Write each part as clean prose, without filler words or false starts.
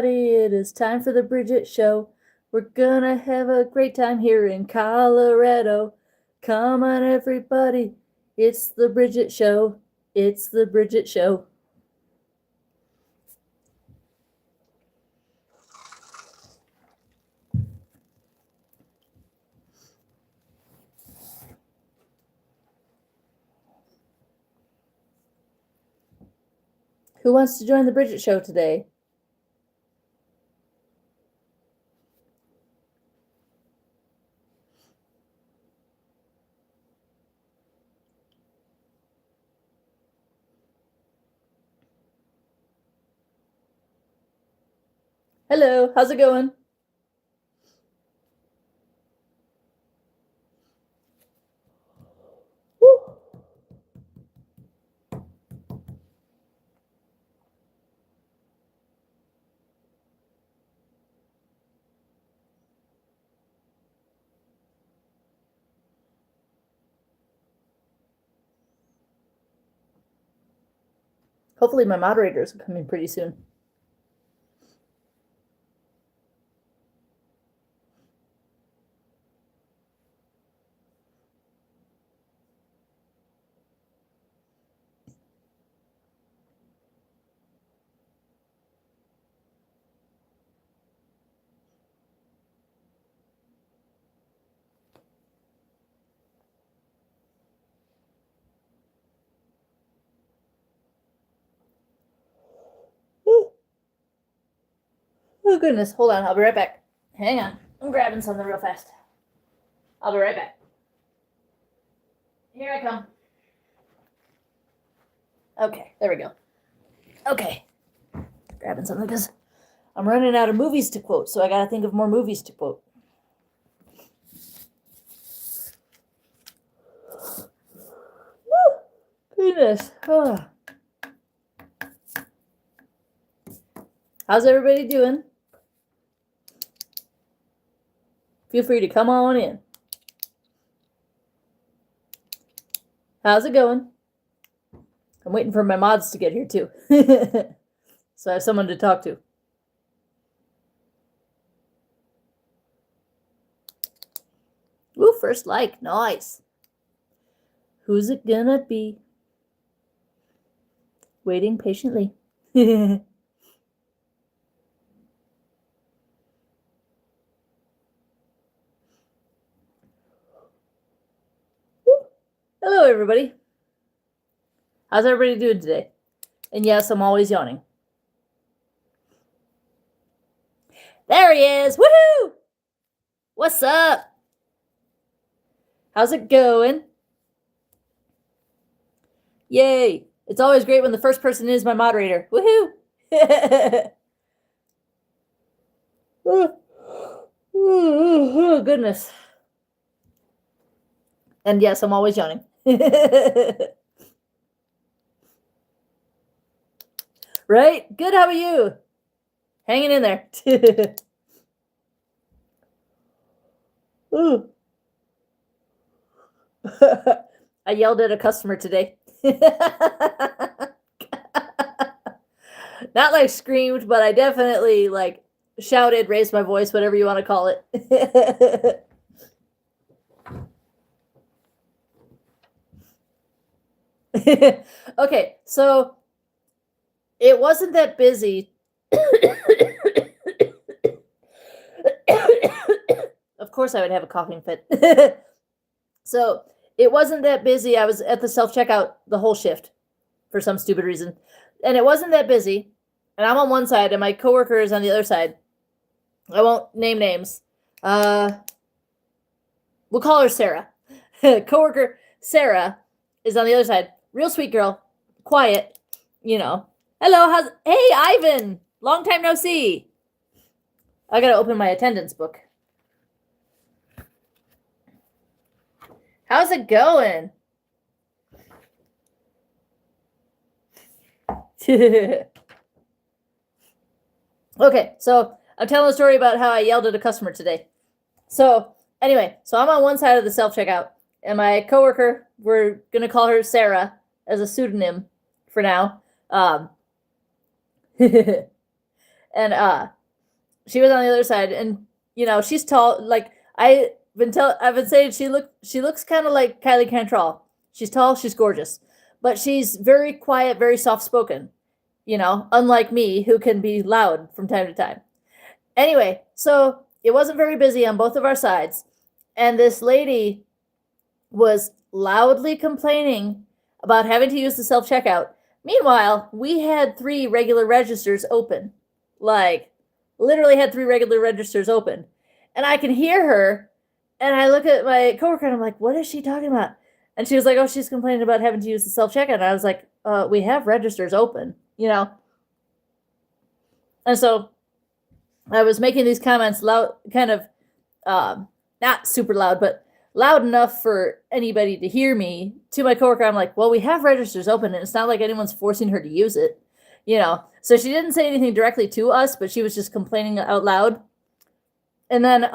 everybody, it is time for the Bridget Show. We're gonna have a great time here in Colorado. Come on, everybody, it's the Bridget Show. It's the Bridget Show. Who wants to join the Bridget Show today? Hello, how's it going? Woo. Hopefully my moderators will come in pretty soon. Oh goodness, hold on, I'll be right back. Hang on, I'm grabbing something real fast. I'll be right back. Here I come. Okay, there we go. Okay, grabbing something because I'm running out of movies to quote, so I gotta think of more movies to quote. Woo! Goodness. Oh. How's everybody doing? Feel free to come on in. How's it going? I'm waiting for my mods to get here too. So I have someone to talk to. Ooh, first like. Nice. Who's it gonna be? Waiting patiently. Hello, everybody. How's everybody doing today? And yes, I'm always yawning. There he is. Woohoo! What's up? How's it going? Yay. It's always great when the first person is my moderator. Woohoo! Oh, goodness. And yes, I'm always yawning. Right? Good, how are you? Hanging in there. Ooh. I yelled at a customer today. Not like screamed, but I definitely like shouted, raised my voice, whatever you want to call it. Okay, so it wasn't that busy. Of course I would have a coughing fit. So it wasn't that busy. I was at the self-checkout the whole shift for some stupid reason. And it wasn't that busy. And I'm on one side and my coworker is on the other side. I won't name names. We'll call her Sarah. Coworker Sarah is on the other side. Real sweet girl. Quiet. You know. Hello. Hey, Ivan. Long time no see. I gotta open my attendance book. How's it going? Okay, so I'm telling a story about how I yelled at a customer today. So anyway, I'm on one side of the self-checkout, and my coworker, we're gonna call her Sarah as a pseudonym for now. And she was on the other side, and she's tall. Like I've been saying she looks kind of like Kylie Cantrell. She's tall, she's gorgeous, but she's very quiet, very soft spoken. Unlike me, who can be loud from time to time. Anyway, so it wasn't very busy on both of our sides, and this lady was loudly complaining about having to use the self checkout. Meanwhile, we had 3 regular registers open. Like, literally had 3 regular registers open. And I can hear her, and I look at my coworker, and I'm like, what is she talking about? And she was like, oh, she's complaining about having to use the self checkout. And I was like, we have registers open, And so I was making these comments loud, kind of not super loud, but loud enough for anybody to hear me to my coworker. I'm like, well, we have registers open, and it's not like anyone's forcing her to use it, So she didn't say anything directly to us, but she was just complaining out loud. And then,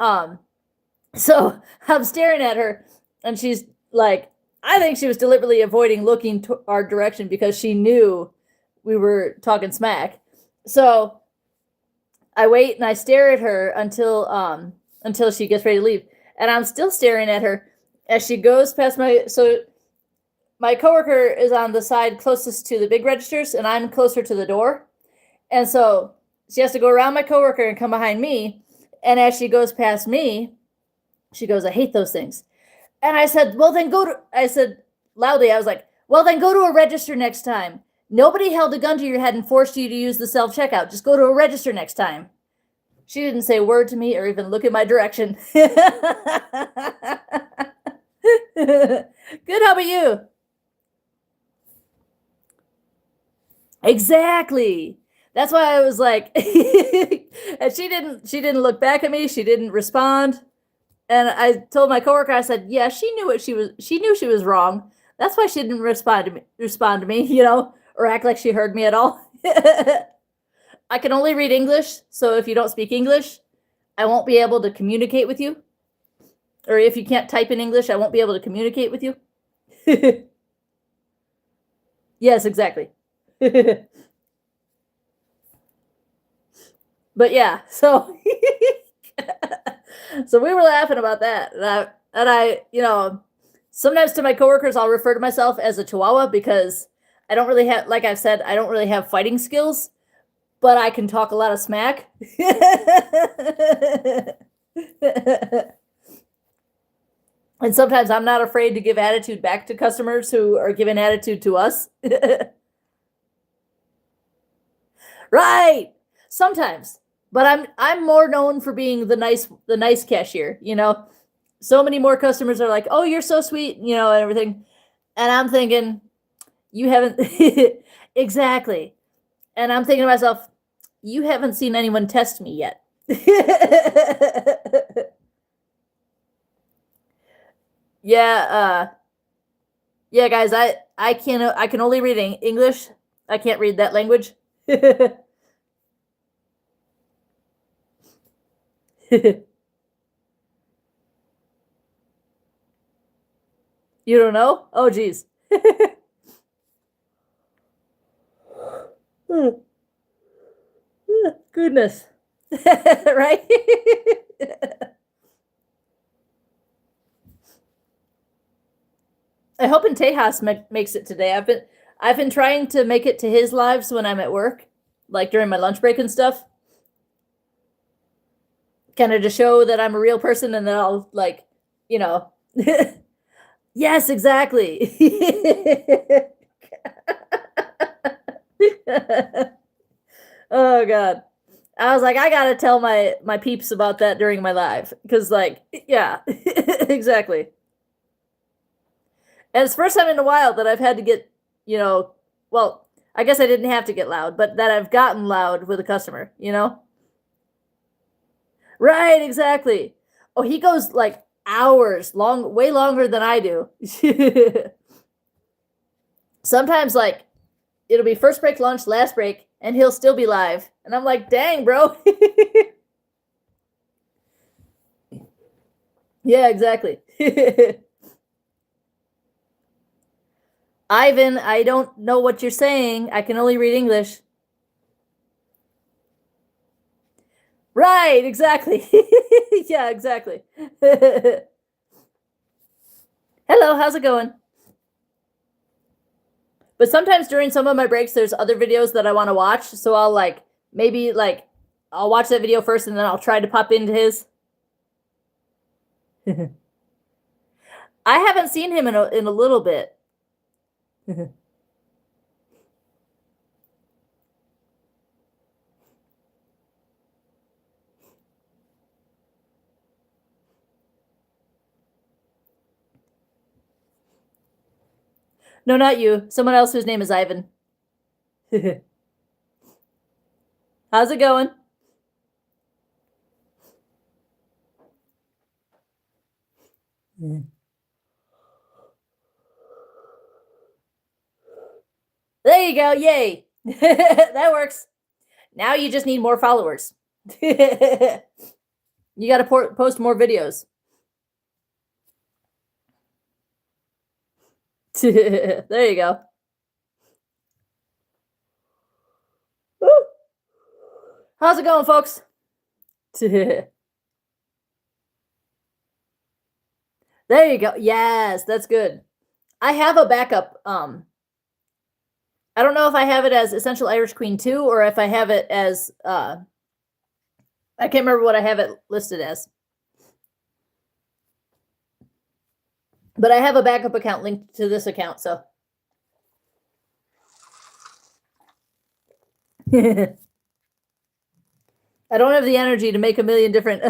so I'm staring at her, and she's like, I think she was deliberately avoiding looking to our direction because she knew we were talking smack. So I wait and I stare at her until she gets ready to leave. And I'm still staring at her as she goes past my coworker is on the side closest to the big registers, and I'm closer to the door. And so she has to go around my coworker and come behind me. And as she goes past me, she goes, I hate those things. And I said, I said loudly, I was like, well, then go to a register next time. Nobody held a gun to your head and forced you to use the self-checkout. Just go to a register next time. She didn't say a word to me or even look in my direction. Good, how about you? Exactly. That's why I was like, and she didn't look back at me. She didn't respond. And I told my coworker, I said, yeah, she knew she was wrong. That's why she didn't respond to me, or act like she heard me at all. I can only read English, so if you don't speak English, I won't be able to communicate with you. Or if you can't type in English, I won't be able to communicate with you. Yes, exactly. But yeah, so so we were laughing about that. And I, sometimes to my coworkers, I'll refer to myself as a Chihuahua because I don't really have, like I've said, I don't really have fighting skills, but I can talk a lot of smack. And sometimes I'm not afraid to give attitude back to customers who are giving attitude to us. Right. Sometimes. But I'm more known for being the nice cashier, So many more customers are like, "Oh, you're so sweet," and everything. And I'm thinking, you haven't exactly. And I'm thinking to myself, you haven't seen anyone test me yet. Yeah, yeah, guys, I can only read English. I can't read that language. You don't know? Oh, geez. Goodness. Right? I hope in Tejas makes it today. I've been trying to make it to his lives when I'm at work, like during my lunch break and stuff. Kind of to show that I'm a real person, and then I'll Yes, exactly. Oh God. I was like, I gotta tell my peeps about that during my live. Because yeah, exactly. And it's the first time in a while that I've had to get, well, I guess I didn't have to get loud, but that I've gotten loud with a customer, Right, exactly. Oh, he goes like hours, way longer than I do. Sometimes it'll be first break, lunch, last break, and he'll still be live. And I'm like, dang, bro. Yeah, exactly. Ivan, I don't know what you're saying. I can only read English. Right, exactly. Yeah, exactly. Hello, how's it going? But sometimes during some of my breaks, there's other videos that I want to watch. So I'll like, maybe like, I'll watch that video first and then I'll try to pop into his. I haven't seen him in a little bit. No, not you. Someone else whose name is Ivan. How's it going? There you go. Yay. That works. Now you just need more followers. You got to post more videos. There you go. Woo. How's it going, folks? There you go. Yes, that's good. I have a backup. I don't know if I have it as Essential Irish Queen 2 or if I have it as I can't remember what I have it listed as. But I have a backup account linked to this account, so. I don't have the energy to make a million different.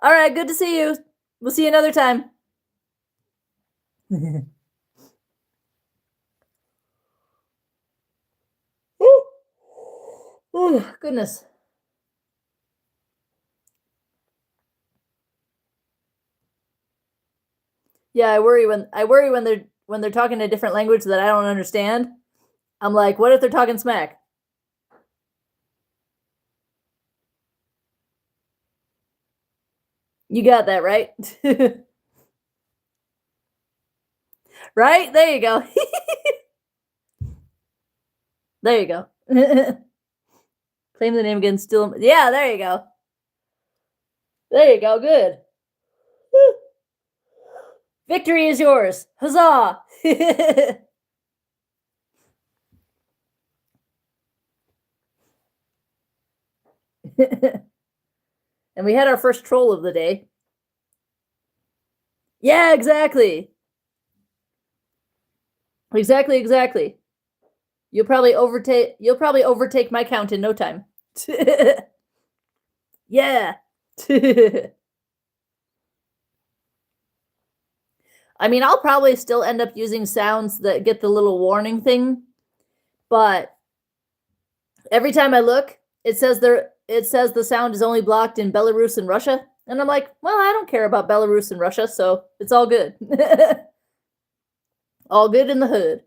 All right, good to see you. We'll see you another time. Oh, goodness. Yeah, I worry when they're talking a different language that I don't understand. I'm like, what if they're talking smack? You got that, right? Right? There you go. There you go. Claim the name again, still. Yeah, there you go. There you go. Good. Woo. Victory is yours. Huzzah. And we had our first troll of the day. Yeah, exactly. Exactly. You'll probably overtake my count in no time. Yeah. I mean, I'll probably still end up using sounds that get the little warning thing, but every time I look, it says the sound is only blocked in Belarus and Russia, and I'm like, well, I don't care about Belarus and Russia, so it's all good. All good in the hood.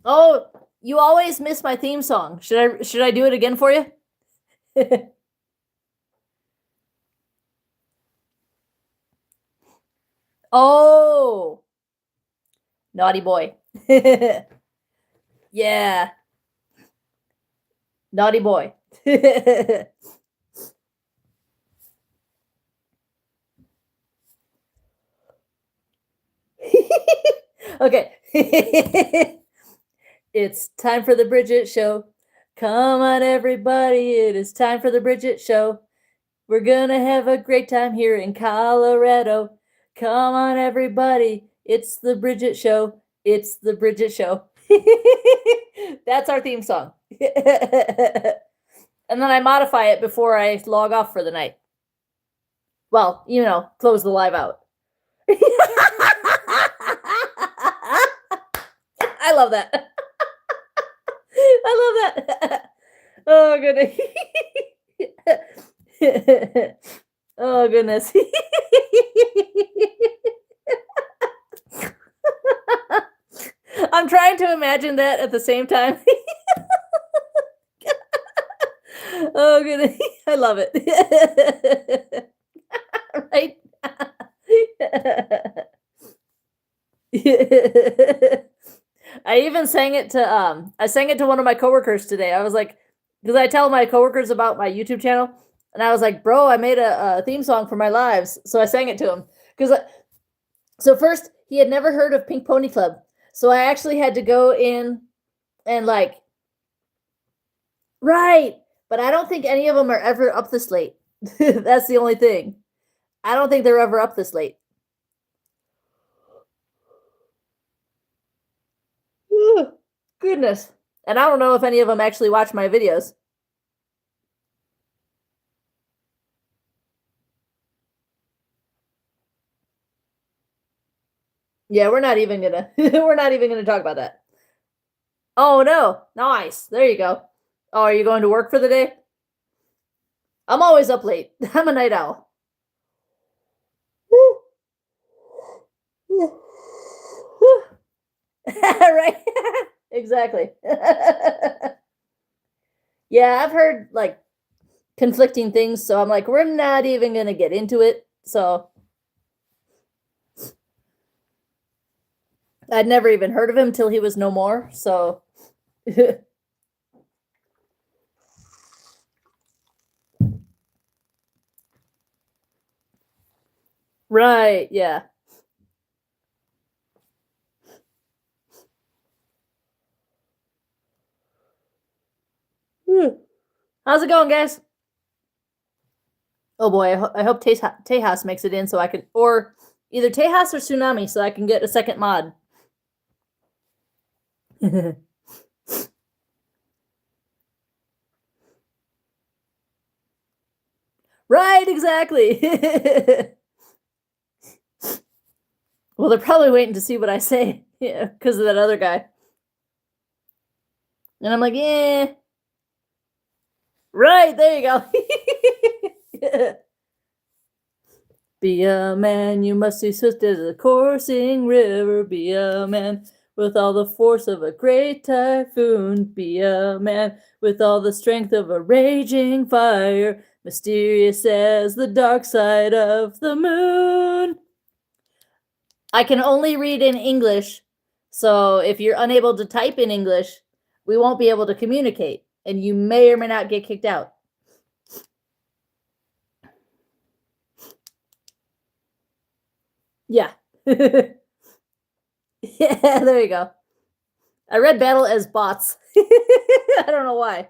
Oh, you always miss my theme song. Should I do it again for you? Oh, naughty boy. Yeah, naughty boy. Okay. It's time for the Bridget Show. Come on, everybody. It is time for the Bridget Show. We're gonna have a great time here in Colorado. Come on, everybody. It's the Bridget Show. It's the Bridget Show. That's our theme song. And then I modify it before I log off for the night. Well, close the live out. I love that. I love that. Oh, goodness. Oh, goodness. I'm trying to imagine that at the same time. Oh, goodness. I love it. Right? I even sang it to one of my coworkers today. I was like, because I tell my coworkers about my YouTube channel, and I was like, bro, I made a theme song for my lives. So I sang it to him. So first, he had never heard of Pink Pony Club. So I actually had to go in and like, right. But I don't think any of them are ever up this late. That's the only thing. I don't think they're ever up this late. Goodness. And I don't know if any of them actually watch my videos. Yeah, we're not even gonna talk about that. Oh no. Nice. There you go. Oh, are you going to work for the day? I'm always up late. I'm a night owl. Right? Exactly. Yeah, I've heard like conflicting things, so I'm like, we're not even gonna get into it. So I'd never even heard of him till he was no more. So right, yeah. How's it going, guys? Oh boy, I hope Tejas makes it in so I can, or either Tejas or Tsunami, so I can get a second mod. Right, exactly. Well, they're probably waiting to see what I say, yeah, because of that other guy. And I'm like, yeah. Right, there you go. Be a man, you must be swift as a coursing river. Be a man with all the force of a great typhoon. Be a man with all the strength of a raging fire. Mysterious as the dark side of the moon. I can only read in English, so if you're unable to type in English, we won't be able to communicate, and you may or may not get kicked out. Yeah. Yeah, there you go. I read battle as bots. I don't know why.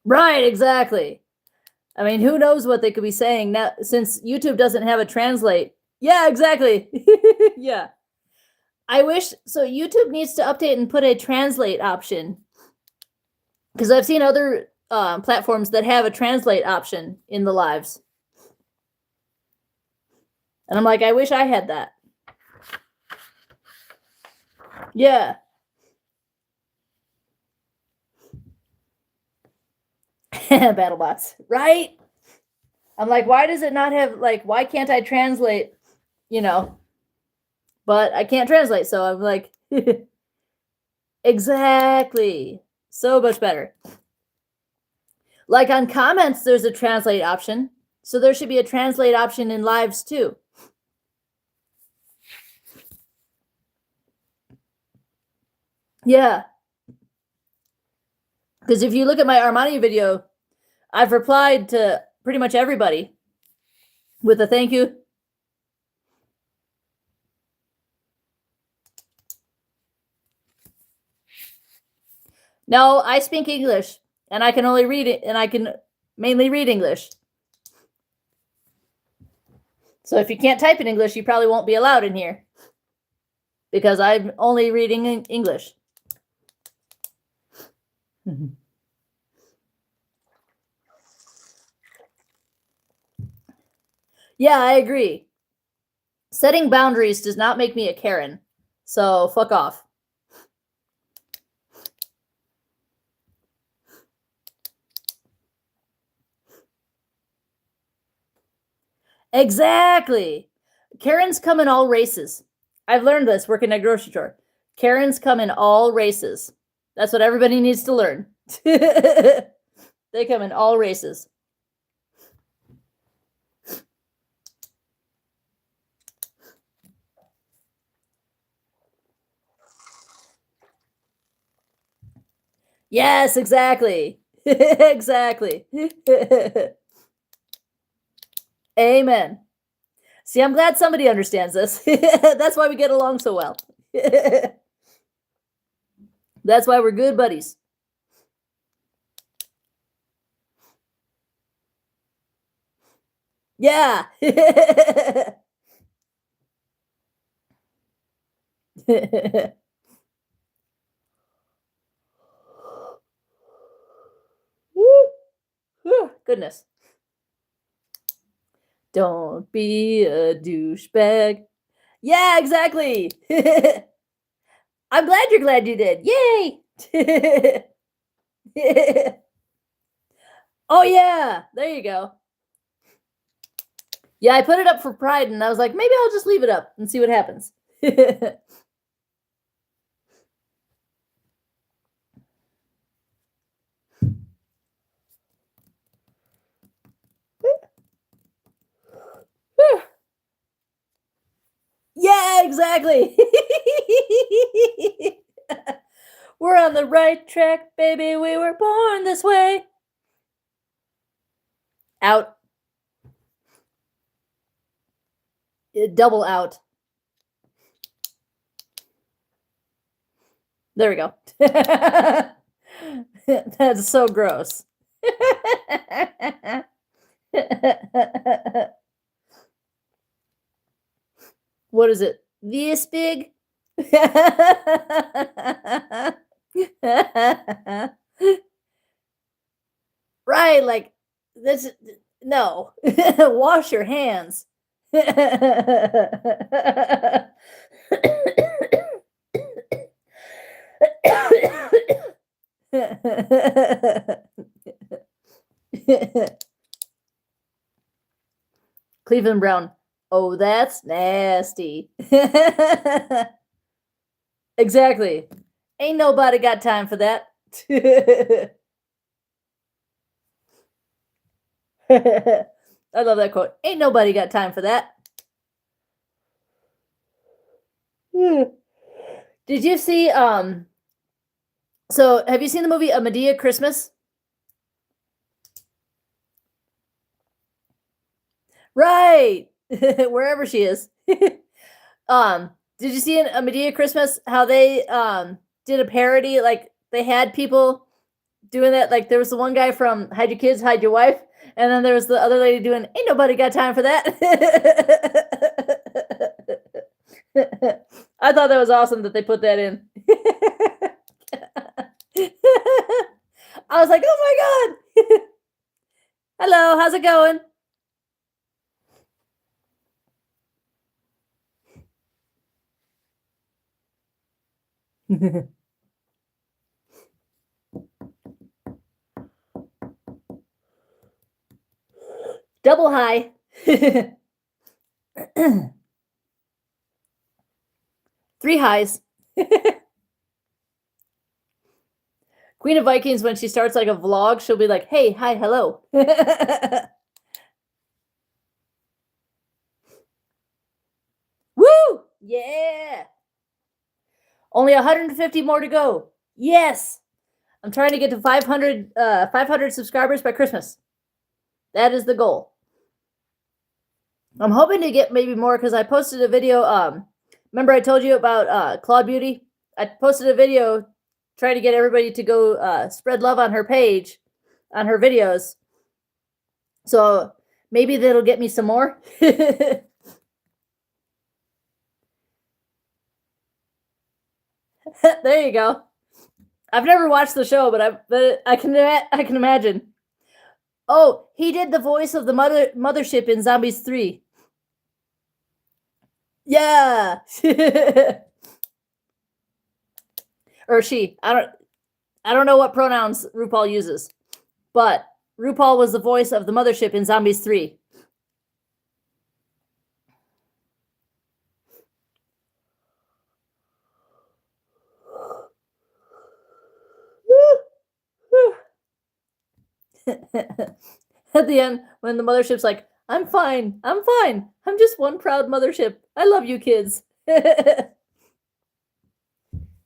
Right, exactly. I mean, who knows what they could be saying now since YouTube doesn't have a translate. Yeah, exactly. Yeah. I wish so YouTube needs to update and put a translate option. Because I've seen other platforms that have a translate option in the lives. And I'm like, I wish I had that. Yeah. BattleBots, right? I'm like, why does it not have, like, why can't I translate, you know? But I can't translate, so I'm like, exactly. So much better. Like on comments, there's a translate option. So there should be a translate option in lives too. Yeah. Because if you look at my Armani video, I've replied to pretty much everybody with a thank you. No, I speak English and I can only read it, and I can mainly read English. So if you can't type in English, you probably won't be allowed in here because I'm only reading in English. Yeah, I agree. Setting boundaries does not make me a Karen. So fuck off. Exactly. Karens come in all races. I've learned this working at grocery store. Karens come in all races. That's what everybody needs to learn. They come in all races. Yes, exactly. Exactly. Amen. See, I'm glad somebody understands this. That's why we get along so well. That's why we're good buddies. Yeah. Woo. Goodness. Don't be a douchebag. Yeah, exactly. I'm glad you did. Yay. Oh yeah, there you go. Yeah, I put it up for Pride and I was like, maybe I'll just leave it up and see what happens. Yeah, exactly. We're on the right track, baby. We were born this way. Out. Double out. There we go. That's so gross. What is it? This big? Right, like this. No. Wash your hands. Cleveland Brown. Oh, that's nasty. Exactly. Ain't nobody got time for that. I love that quote. Ain't nobody got time for that. Did you see so have you seen the movie A Medea Christmas? Right. Wherever she is. Did you see in A Medea Christmas how they did a parody? Like they had people doing that. Like there was the one guy from Hide Your Kids, Hide Your Wife, and then there was the other lady doing Ain't Nobody Got Time for That. I thought that was awesome that they put that in. I was like, oh my god. Hello, how's it going? Double high. Three highs. Queen of Vikings, when she starts like a vlog, she'll be like, hey, hi, hello. Woo! Yeah. Only 150 more to go. Yes. I'm trying to get to 500 subscribers by Christmas. That is the goal. I'm hoping to get maybe more because I posted a video. Remember I told you about Claude Beauty? I posted a video trying to get everybody to go spread love on her page, on her videos. So maybe that'll get me some more. There you go. I've never watched the show, but I can imagine. Oh, he did the voice of the mothership in Zombies 3. Yeah. Or she. I don't know what pronouns RuPaul uses. But RuPaul was the voice of the mothership in Zombies 3. At the end, when the mothership's like, I'm fine. I'm just one proud mothership. I love you kids.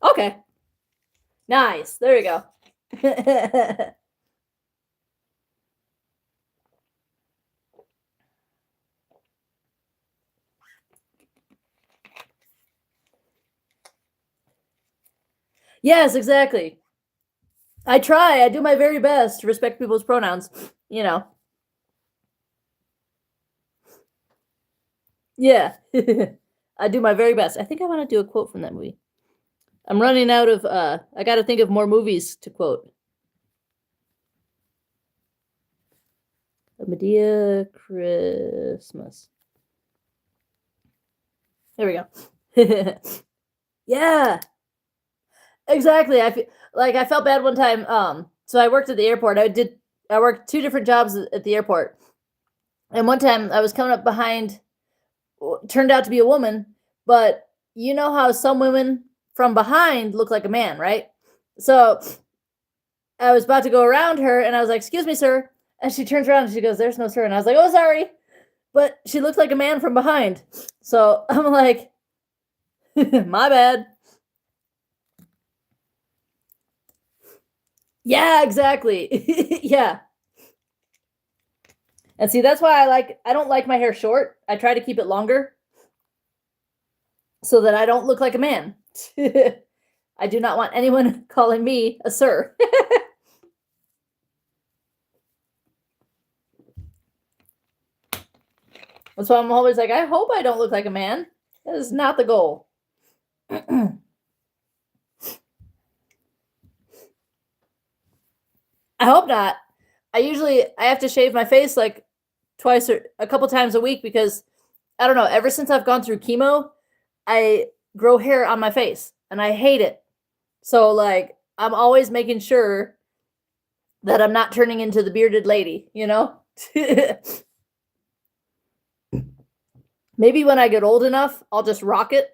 Okay. Nice. There we go. Yes, exactly. I try. I do my very best to respect people's pronouns. You know. Yeah. I do my very best. I think I want to do a quote from that movie. I'm running out of I got to think of more movies to quote. A Medea Christmas. There we go. Yeah. Exactly. I felt bad one time. So I worked at the airport. I worked 2 different jobs at the airport. And one time I was coming up behind, turned out to be a woman, but you know how some women from behind look like a man, right? So I was about to go around her and I was like, "Excuse me, sir." And she turns around and she goes, "There's no sir." And I was like, "Oh, sorry." But she looked like a man from behind. So I'm like, "My bad." Yeah, exactly. Yeah. And see, that's why I don't like my hair short. I try to keep it longer so that I don't look like a man. I do not want anyone calling me a sir. That's why I'm always like, I hope I don't look like a man. That is not the goal. I hope not. I have to shave my face like twice or a couple times a week because I don't know, ever since I've gone through chemo, I grow hair on my face and I hate it. So like I'm always making sure that I'm not turning into the bearded lady, you know? Maybe when I get old enough, I'll just rock it.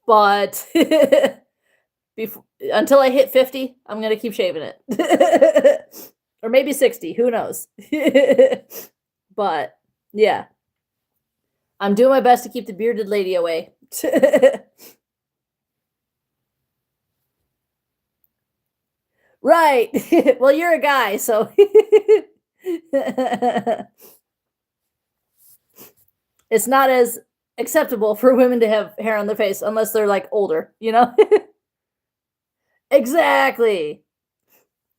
But before, until I hit 50, I'm going to keep shaving it. Or maybe 60, who knows? But yeah, I'm doing my best to keep the bearded lady away. Right. Well, you're a guy, so it's not as acceptable for women to have hair on their face unless they're like older, you know? Exactly.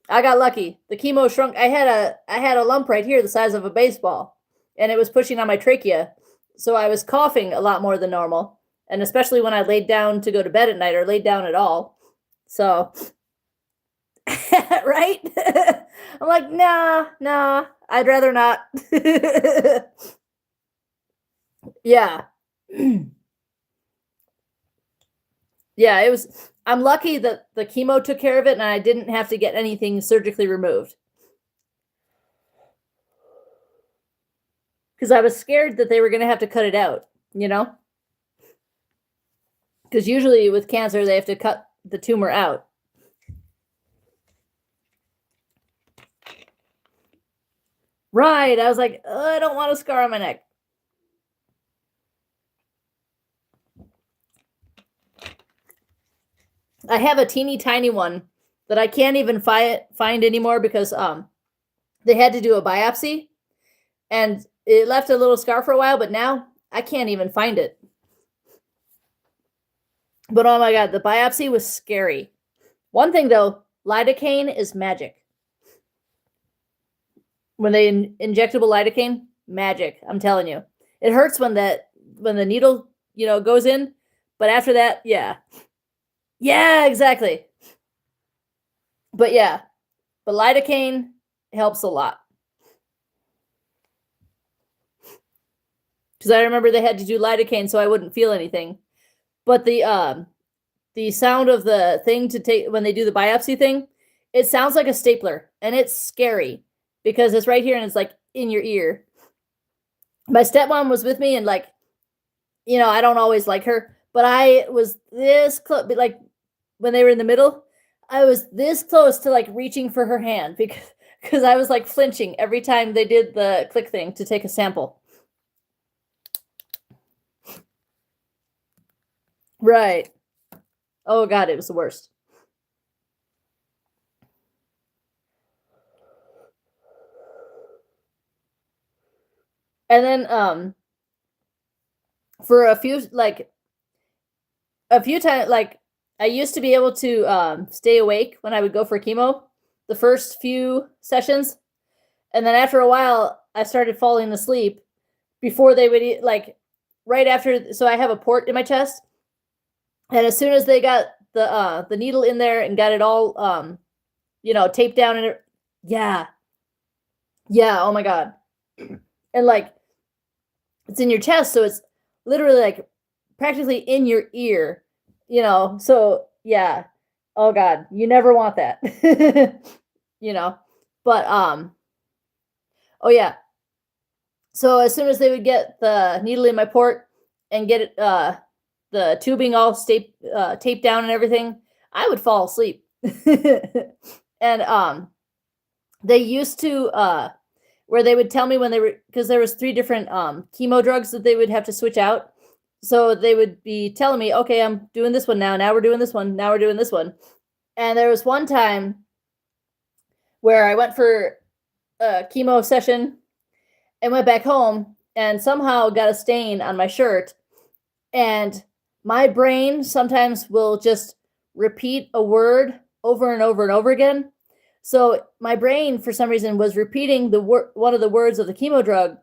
I got lucky. The chemo shrunk. I had a lump right here the size of a baseball and it was pushing on my trachea. So I was coughing a lot more than normal, and especially when I laid down to go to bed at night or laid down at all. So right? I'm like, nah, nah, I'd rather not. Yeah. Yeah, it was I'm lucky that the chemo took care of it and I didn't have to get anything surgically removed. Because I was scared that they were going to have to cut it out, you know? Because usually with cancer, they have to cut the tumor out. Right. I was like, I don't want a scar on my neck. I have a teeny tiny one that I can't even find anymore because they had to do a biopsy and it left a little scar for a while, but now I can't even find it. But oh my god, the biopsy was scary. One thing though, lidocaine is magic. When they injectable lidocaine, magic. I'm telling you, it hurts when the needle goes in, but after that, yeah, yeah, exactly. But yeah, but lidocaine helps a lot because I remember they had to do lidocaine so I wouldn't feel anything. But the sound of the thing to take when they do the biopsy thing, it sounds like a stapler, and it's scary because it's right here and it's like in your ear. My stepmom was with me, and like, I don't always like her, but I was this close, like when they were in the middle, I was this close to like reaching for her hand because I was like flinching every time they did the click thing to take a sample. Right. Oh god, it was the worst. And then for a few times, like I used to be able to stay awake when I would go for chemo the first few sessions, and then after a while I started falling asleep before they would eat, like right after. So I have a port in my chest, and as soon as they got the needle in there and got it all taped down, and yeah, oh my god. And like it's in your chest, so it's literally like practically in your ear, so yeah. Oh god, you never want that. you know but oh yeah, so as soon as they would get the needle in my port and get it the tubing all taped down and everything, I would fall asleep. And they used to where they would tell me when they were, because there was 3 different chemo drugs that they would have to switch out. So they would be telling me, okay, I'm doing this one now we're doing this one, now we're doing this one. And there was one time where I went for a chemo session and went back home and somehow got a stain on my shirt. And my brain sometimes will just repeat a word over and over and over again. So my brain, for some reason, was repeating one of the words of the chemo drug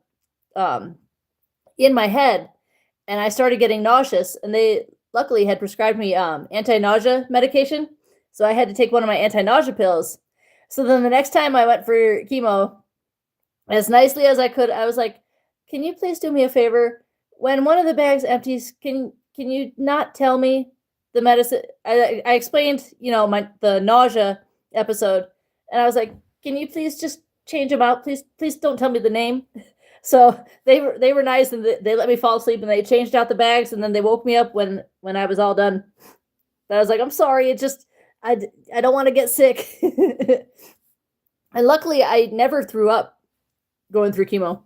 in my head, and I started getting nauseous. And they luckily had prescribed me anti-nausea medication, so I had to take one of my anti-nausea pills. So then the next time I went for chemo, as nicely as I could, I was like, "Can you please do me a favor? When one of the bags empties, can you not tell me the medicine?" I explained, the nausea episode. And I was like, "Can you please just change them out? Please don't tell me the name." So they were nice, and they let me fall asleep, and they changed out the bags, and then they woke me up when I was all done. But I was like, "I'm sorry, it just I don't want to get sick." And luckily I never threw up going through chemo.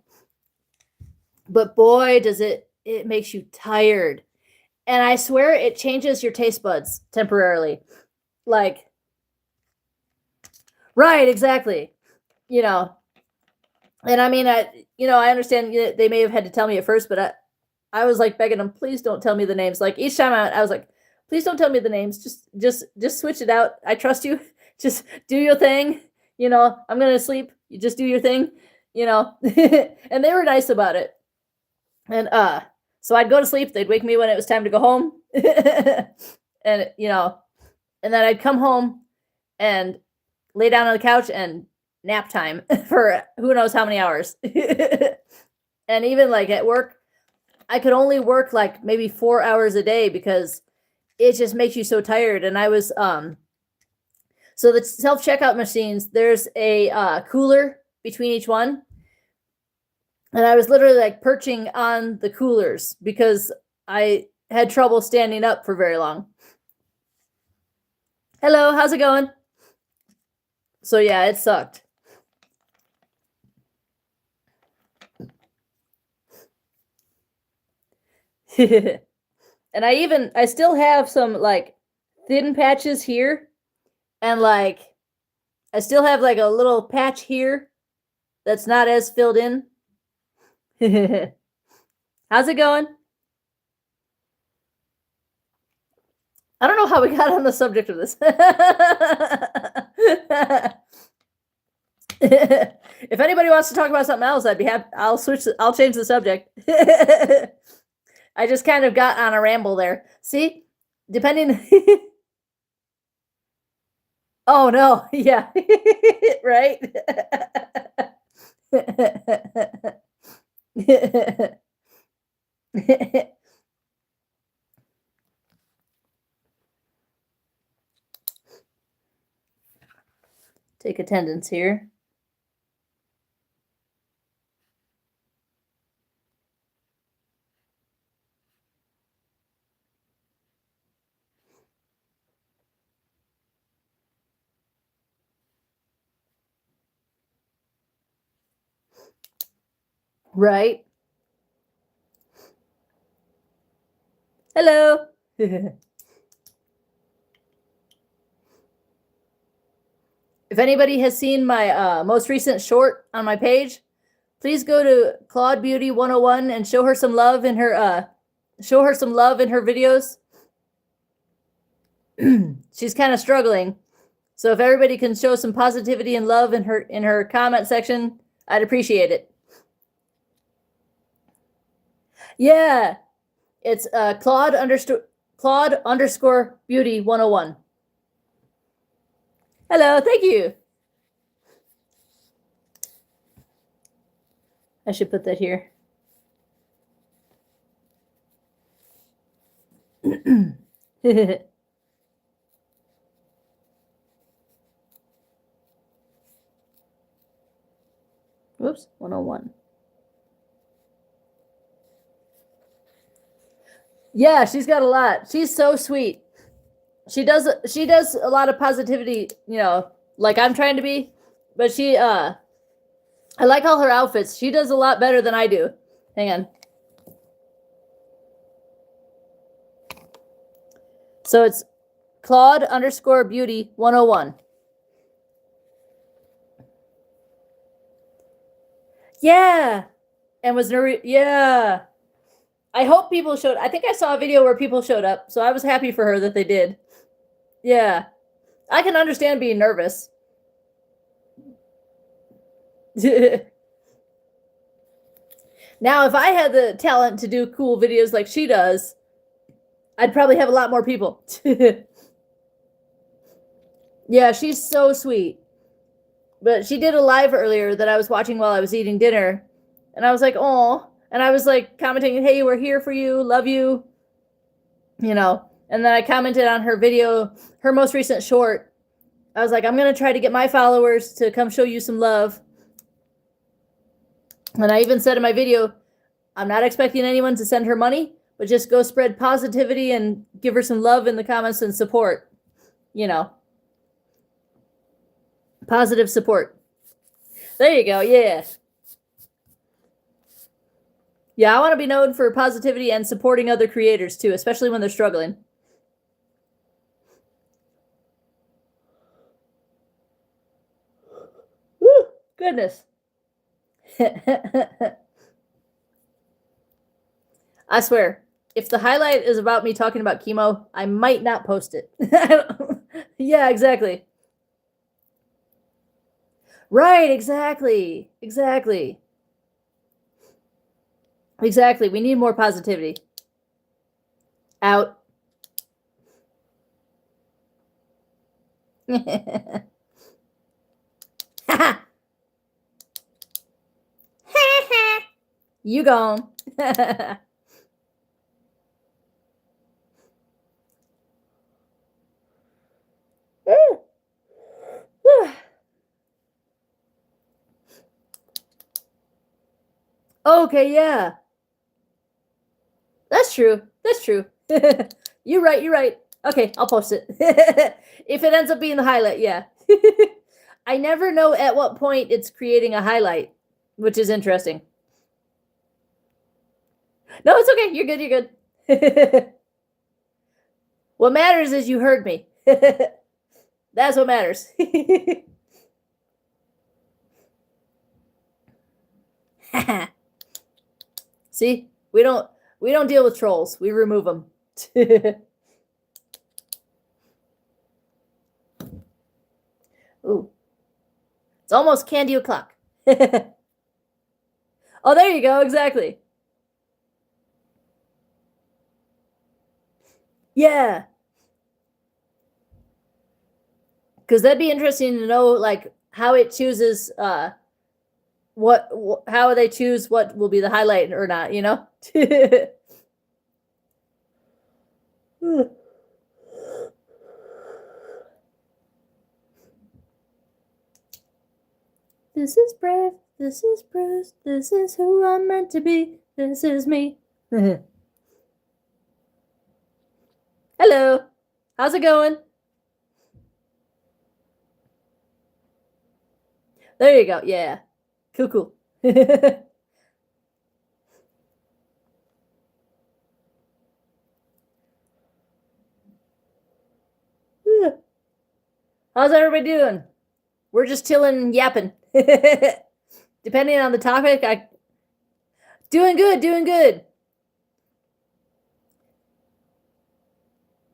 But boy, does it makes you tired. And I swear it changes your taste buds temporarily. Like, right, exactly. And I mean, I understand they may have had to tell me at first, but I was like begging them, "Please don't tell me the names." Like each time I was like, "Please don't tell me the names. Just switch it out. I trust you. Just do your thing. I'm going to sleep. You just do your thing, And they were nice about it. And so I'd go to sleep. They'd wake me when it was time to go home. And and then I'd come home and lay down on the couch and nap time for who knows how many hours. And even like at work, I could only work like maybe 4 hours a day because it just makes you so tired. And I was so the self-checkout machines, there's a cooler between each one. And I was literally like perching on the coolers because I had trouble standing up for very long. Hello, how's it going? So yeah, it sucked. And I still have some like thin patches here, and like I still have like a little patch here that's not as filled in. How's it going? I don't know how we got on the subject of this. If anybody wants to talk about something else, I'd be happy. I'll change the subject. I just kind of got on a ramble there. See, depending. Oh no, yeah, right. Take attendance here. Right. Hello. If anybody has seen my most recent short on my page, please go to Claude Beauty 101 and show her some love in her videos. She's kind of struggling. So if everybody can show some positivity and love in her comment section, I'd appreciate it. Yeah. It's Claude underscore Beauty 101. Hello, thank you. I should put that here. Whoops, 101. Yeah, she's got a lot. She's so sweet. She does a lot of positivity, you know, like I'm trying to be, but I like all her outfits. She does a lot better than I do. Hang on. So it's Claude underscore Beauty 101. Yeah. And was yeah. I hope people showed. I think I saw a video where people showed up, so I was happy for her that they did. Yeah. I can understand being nervous. Now, if I had the talent to do cool videos like she does, I'd probably have a lot more people. Yeah, she's so sweet. But she did a live earlier that I was watching while I was eating dinner. And I was like, oh. And I was like commenting, hey, we're here for you. Love you. You know. And then I commented on her video, her most recent short. I was like, I'm going to try to get my followers to come show you some love. And I even said in my video, I'm not expecting anyone to send her money, but just go spread positivity and give her some love in the comments and support. You know. Positive support. There you go. Yeah. Yeah, I want to be known for positivity and supporting other creators too, especially when they're struggling. Woo! Goodness. I swear, if the highlight is about me talking about chemo, I might not post it. Yeah, exactly. Right, exactly. Exactly. Exactly. We need more positivity. Out. You gone. Okay, yeah. That's true. That's true. You're right. You're right. Okay, I'll post it. If it ends up being the highlight, yeah. I never know at what point it's creating a highlight, which is interesting. No, it's okay. You're good. You're good. What matters is you heard me. That's what matters. See, we don't deal with trolls. We remove them. Ooh, it's almost candy o'clock. Oh, there you go. Exactly. Yeah. Because that'd be interesting to know, like, how it chooses how they choose what will be the highlight or not, you know. This is Brave, this is Bruce, this is who I'm meant to be, this is me. Hello, how's it going? There you go. Yeah, cool. How's everybody doing? We're just chilling and yapping. depending on the topic, doing good.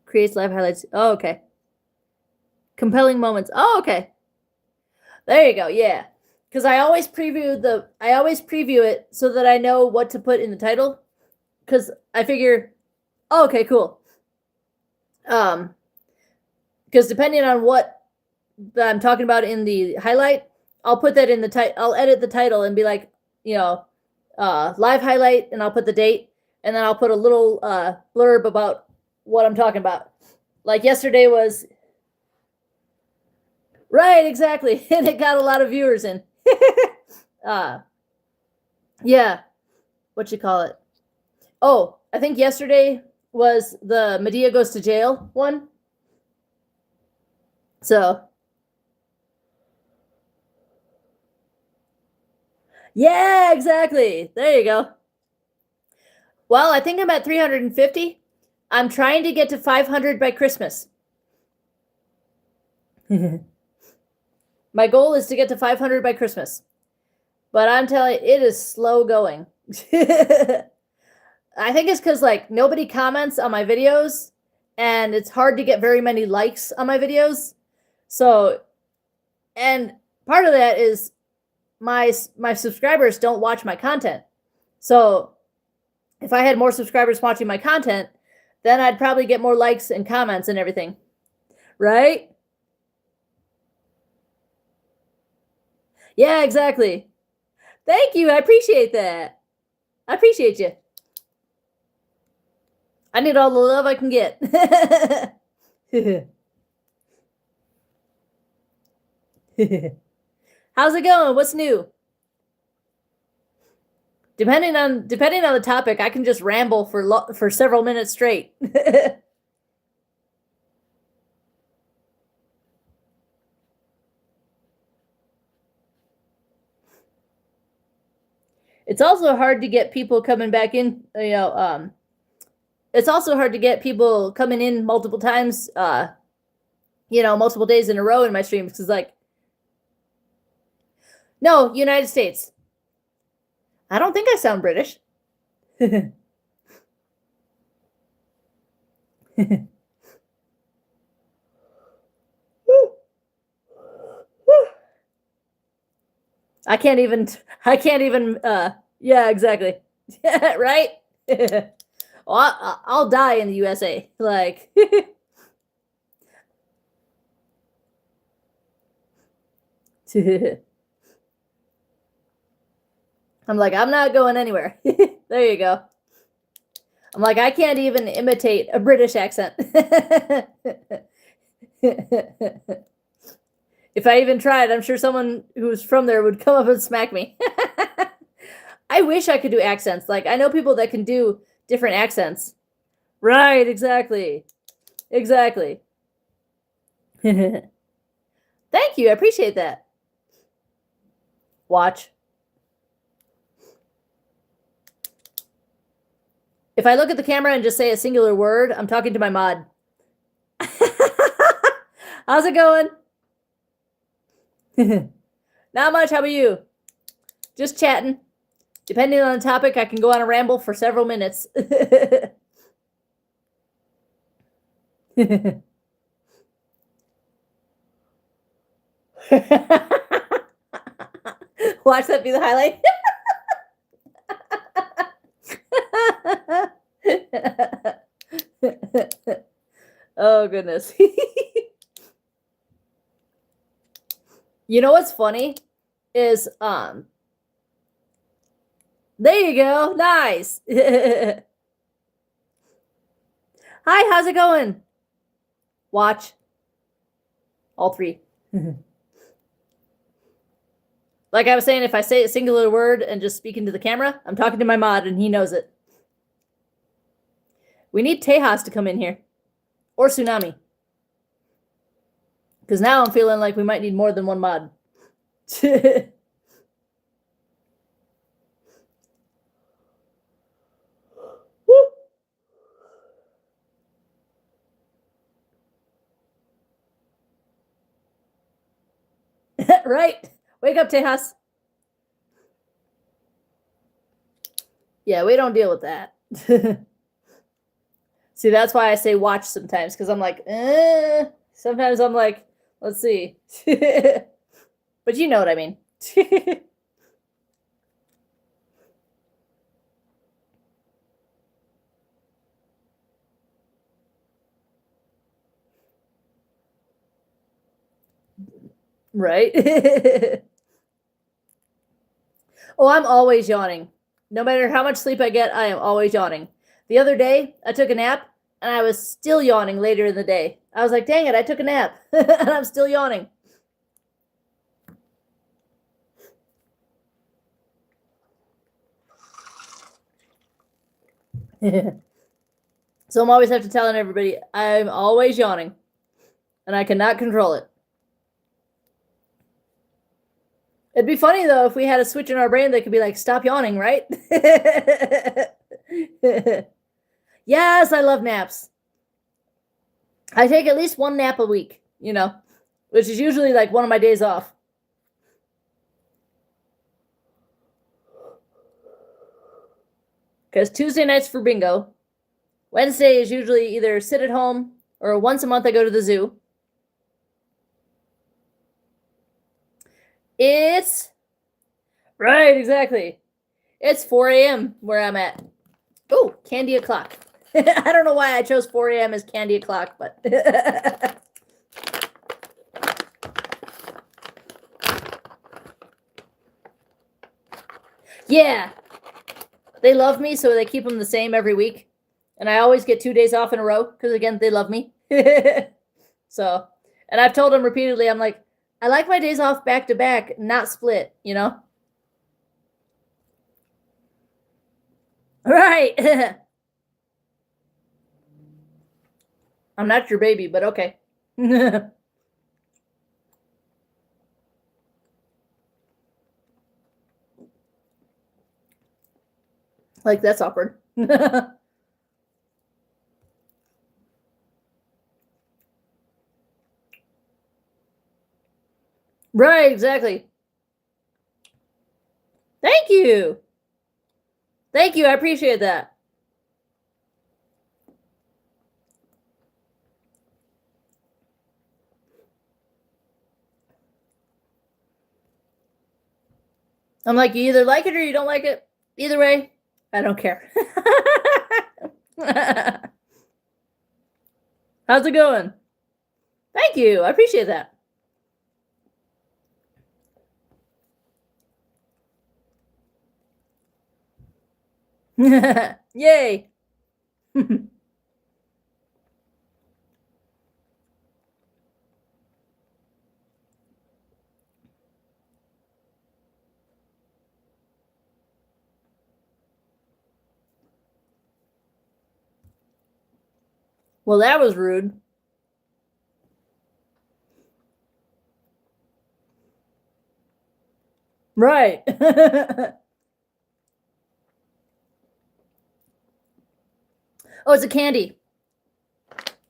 Creates live highlights. Oh, okay. Compelling moments. Oh, okay. There you go. Yeah. Because I always preview it so that I know what to put in the title. Because I figure, oh, okay, cool. Because depending on what I'm talking about in the highlight, I'll put that in the title. I'll edit the title and be like, live highlight, and I'll put the date, and then I'll put a little blurb about what I'm talking about. Like yesterday was right, exactly, and it got a lot of viewers in. Yeah, what you call it? Oh, I think yesterday was the Medea goes to jail one. So, yeah, exactly. There you go. Well, I think I'm at 350. I'm trying to get to 500 by Christmas. My goal is to get to 500 by Christmas. But I'm telling you, it is slow going. I think it's because like nobody comments on my videos, and it's hard to get very many likes on my videos. So, and part of that is my subscribers don't watch my content. So, if I had more subscribers watching my content, then I'd probably get more likes and comments and everything. Right? Yeah, exactly. Thank you. I appreciate that. I appreciate you. I need all the love I can get. How's it going? What's new? Depending on the topic, I can just ramble for several minutes straight. It's also hard to get people coming back in, it's also hard to get people coming in multiple times, multiple days in a row in my streams, because like, no, United States. I don't think I sound British. I can't even, yeah, exactly. Right? Well, I'll die in the USA. Like, I'm like, I'm not going anywhere. There you go. I'm like, I can't even imitate a British accent. If I even tried, I'm sure someone who's from there would come up and smack me. I wish I could do accents. Like, I know people that can do different accents. Right, exactly. Exactly. Thank you. I appreciate that. Watch. If I look at the camera and just say a singular word, I'm talking to my mod. How's it going? Not much. How about you? Just chatting. Depending on the topic, I can go on a ramble for several minutes. Watch that be the highlight. Oh, goodness. You know what's funny is, there you go. Nice. Hi, how's it going? Watch. All three. Like I was saying, if I say a singular word and just speak into the camera, I'm talking to my mod and he knows it. We need Tejas to come in here. Or Tsunami. Because now I'm feeling like we might need more than one mod. Right? Wake up, Tejas. Yeah, we don't deal with that. See, that's why I say watch sometimes, because I'm like, sometimes I'm like, let's see. But you know what I mean. Right? Oh, I'm always yawning. No matter how much sleep I get, I am always yawning. The other day, I took a nap and I was still yawning later in the day. I was like, dang it, I took a nap and I'm still yawning. So I'm always have to telling everybody I'm always yawning and I cannot control it. It'd be funny though if we had a switch in our brain that could be like, stop yawning, right? Yes, I love naps. I take at least one nap a week, which is usually like one of my days off. Because Tuesday nights for bingo. Wednesday is usually either sit at home or once a month I go to the zoo. It's right, exactly. It's 4 a.m. where I'm at. Oh, candy o'clock. I don't know why I chose 4 a.m. as candy o'clock, but yeah. They love me, so they keep them the same every week. And I always get 2 days off in a row because, again, they love me. So, and I've told them repeatedly, I'm like, I like my days off back to back, not split, Right. I'm not your baby, but okay. Like, that's awkward. Right, exactly. Thank you. Thank you. I appreciate that. I'm like, you either like it or you don't like it. Either way, I don't care. How's it going? Thank you. I appreciate that. Yay. Well, that was rude. Right. Oh, it's a candy.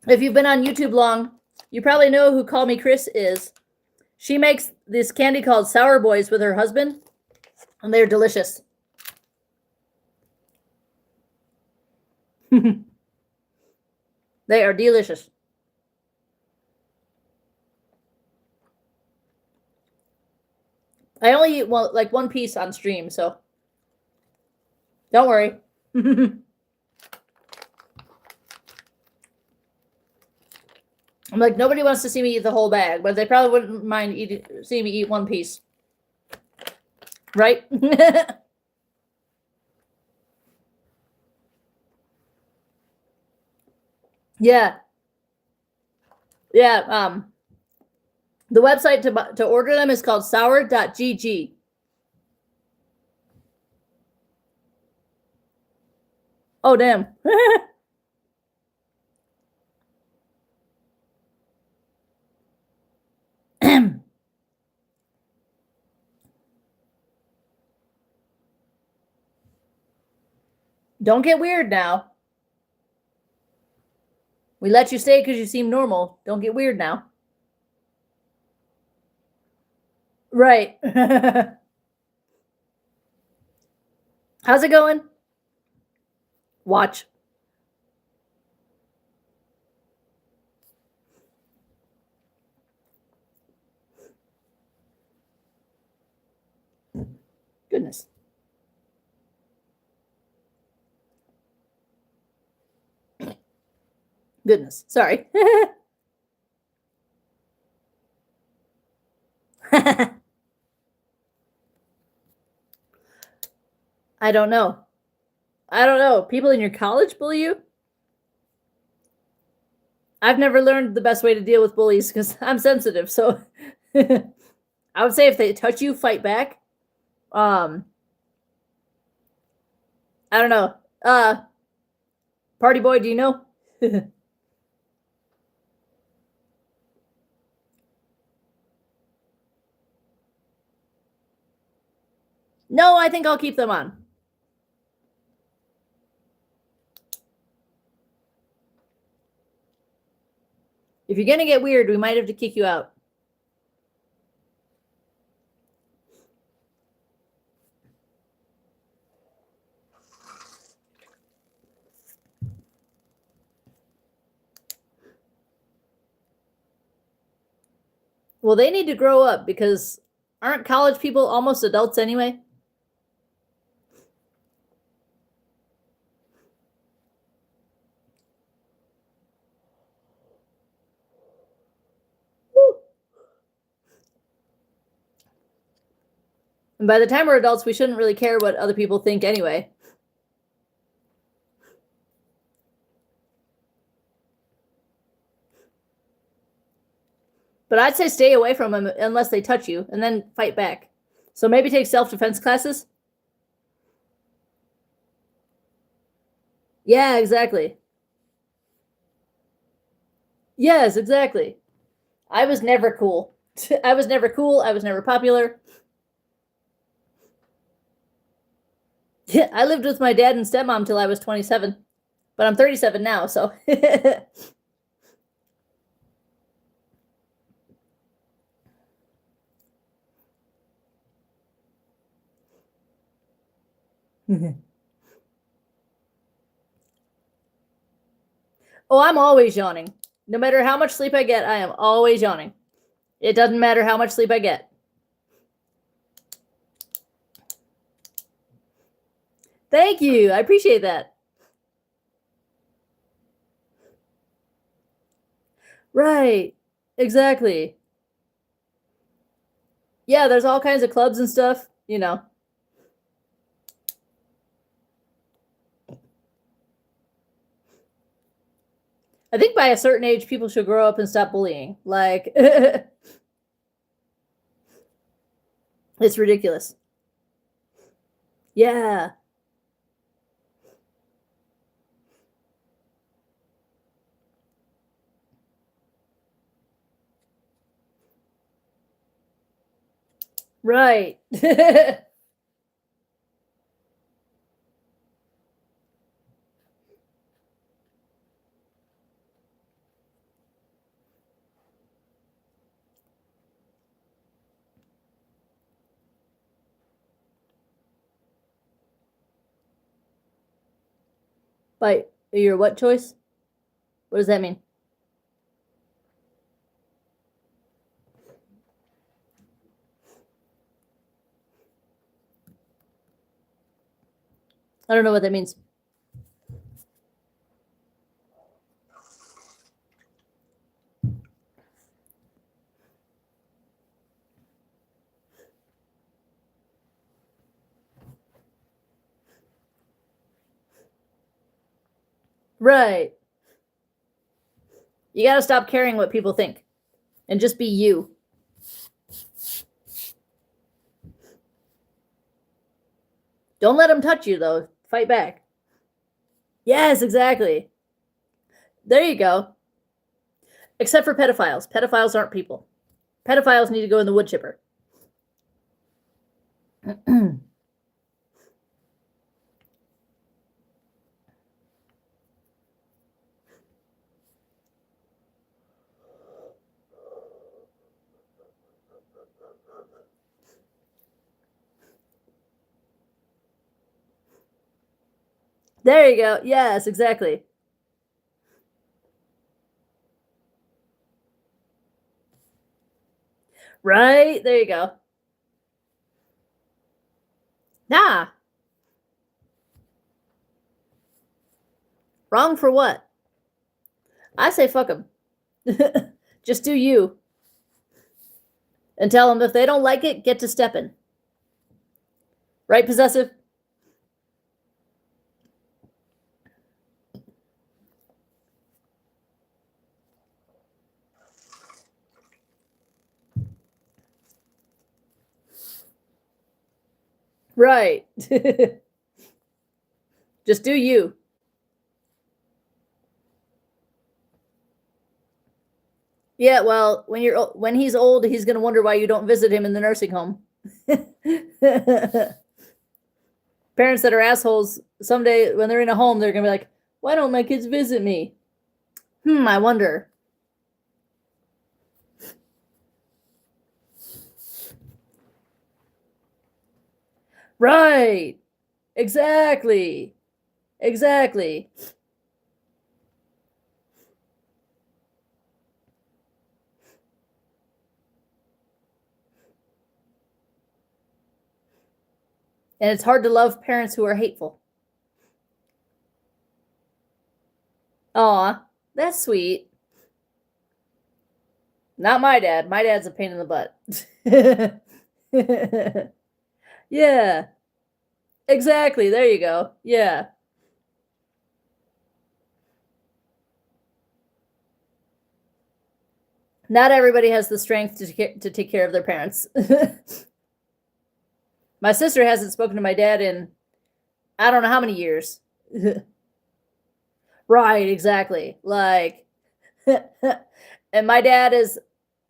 If you've been on YouTube long, you probably know who Call Me Chris is. She makes this candy called Sour Boys with her husband, and they're delicious. They are delicious. I only eat one piece on stream, so don't worry. I'm like, nobody wants to see me eat the whole bag, but they probably wouldn't mind seeing me eat one piece. Right? Yeah. Yeah. The website to order them is called sour.gg. Oh, damn. Don't get weird now. We let you stay because you seem normal. Don't get weird now. Right. How's it going? Watch. Goodness. Goodness. Sorry. I don't know. I don't know. People in your college bully you? I've never learned the best way to deal with bullies because I'm sensitive. So I would say if they touch you, fight back. I don't know. Party boy, do you know? No, I think I'll keep them on. If you're gonna get weird, we might have to kick you out. Well, they need to grow up because aren't college people almost adults anyway? Woo. And by the time we're adults, we shouldn't really care what other people think anyway. But I'd say stay away from them unless they touch you and then fight back. So maybe take self-defense classes. Yeah, exactly. Yes, exactly. I was never cool. I was never cool. I was never popular. Yeah, I lived with my dad and stepmom till I was 27. But I'm 37 now, so. Oh, I'm always yawning. No matter how much sleep I get, I am always yawning. It doesn't matter how much sleep I get. Thank you. I appreciate that. Right. Exactly. Yeah, there's all kinds of clubs and stuff, you know. I think by a certain age, people should grow up and stop bullying. Like, it's ridiculous. Yeah. Right. By your what choice? What does that mean? I don't know what that means. Right. You got to stop caring what people think and just be you. Don't let them touch you, though. Fight back. Yes, exactly. There you go. Except for pedophiles. Pedophiles aren't people. Pedophiles need to go in the wood chipper. There you go. Yes, exactly. Right? There you go. Nah. Wrong for what? I say fuck them. Just do you. And tell them if they don't like it, get to stepping. Right, possessive? Right. Just do you. Yeah, well, when he's old, he's gonna wonder why you don't visit him in the nursing home. Parents that are assholes, someday when they're in a home, they're gonna be like, "Why don't my kids visit me?" I wonder. Right. Exactly. Exactly. And it's hard to love parents who are hateful. Aw, that's sweet. Not my dad. My dad's a pain in the butt. Yeah, exactly. There you go. Yeah. Not everybody has the strength to take care of their parents. My sister hasn't spoken to my dad in I don't know how many years. Right, exactly. Like, and my dad is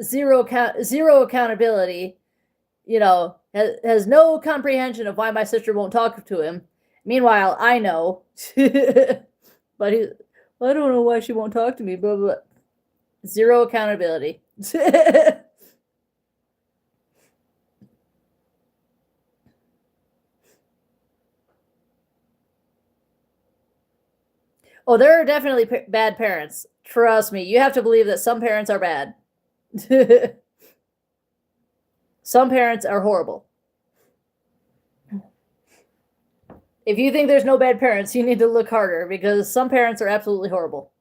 zero accountability. You know, has no comprehension of why my sister won't talk to him. Meanwhile, I know, but well, I don't know why she won't talk to me. Blah blah. Blah. Zero accountability. Oh, there are definitely bad parents. Trust me, you have to believe that some parents are bad. Some parents are horrible. If you think there's no bad parents, you need to look harder because some parents are absolutely horrible.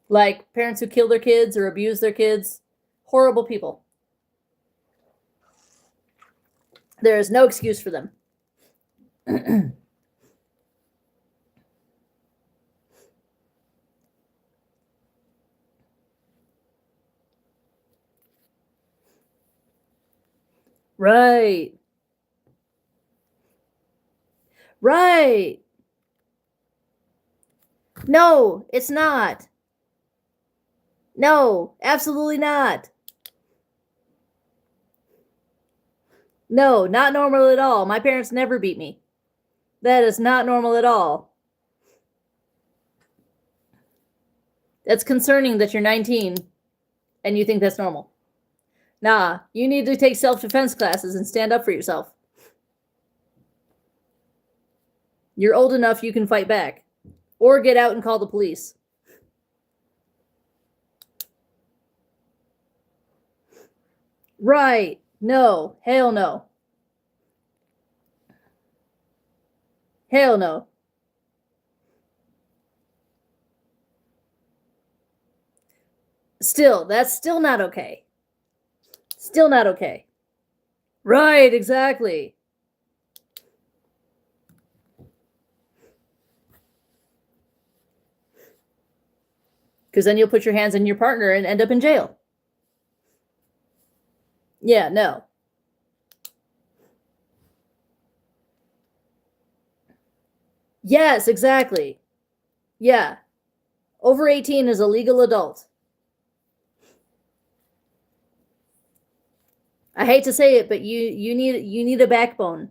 Like parents who kill their kids or abuse their kids. Horrible people. There is no excuse for them. Right. Right. No, it's not. No, absolutely not. No, not normal at all. My parents never beat me. That is not normal at all. That's concerning that you're 19 and you think that's normal. Nah, you need to take self-defense classes and stand up for yourself. You're old enough you can fight back. Or get out and call the police. Right. No. Hell no. Hell no. Still, that's still not okay. Still not okay. Right, exactly. Because then you'll put your hands on your partner and end up in jail. Yeah, no. Yes, exactly. Yeah. Over 18 is a legal adult. I hate to say it, but you need a backbone.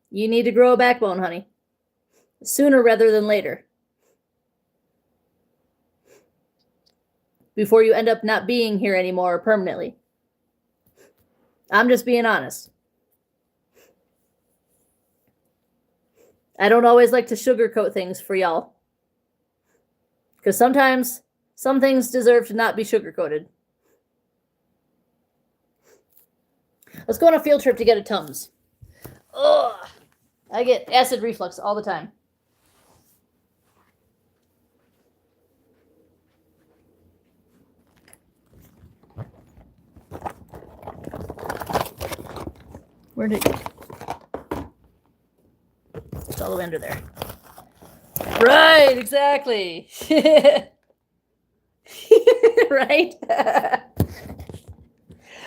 You need to grow a backbone, honey. Sooner rather than later. Before you end up not being here anymore permanently. I'm just being honest. I don't always like to sugarcoat things for y'all. Because sometimes some things deserve to not be sugarcoated. Let's go on a field trip to get a Tums. Ugh. I get acid reflux all the time. Where did it go? It's all the way under there. Right, exactly. Right?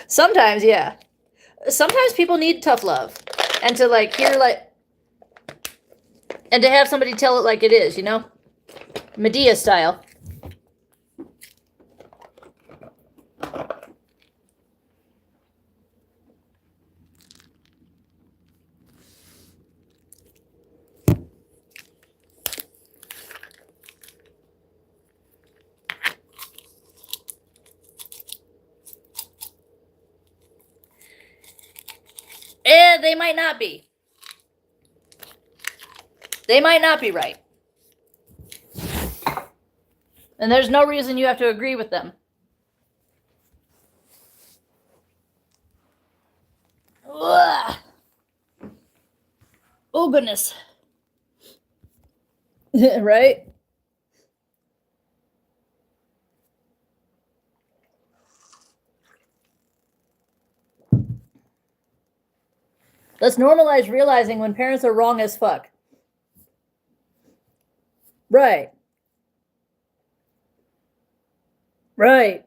Sometimes, yeah. Sometimes people need tough love. And to like hear like and to have somebody tell it like it is, you know? Medea style. They might not be. They might not be right. And there's no reason you have to agree with them. Ugh. Oh, goodness. Right? Let's normalize realizing when parents are wrong as fuck. Right. Right.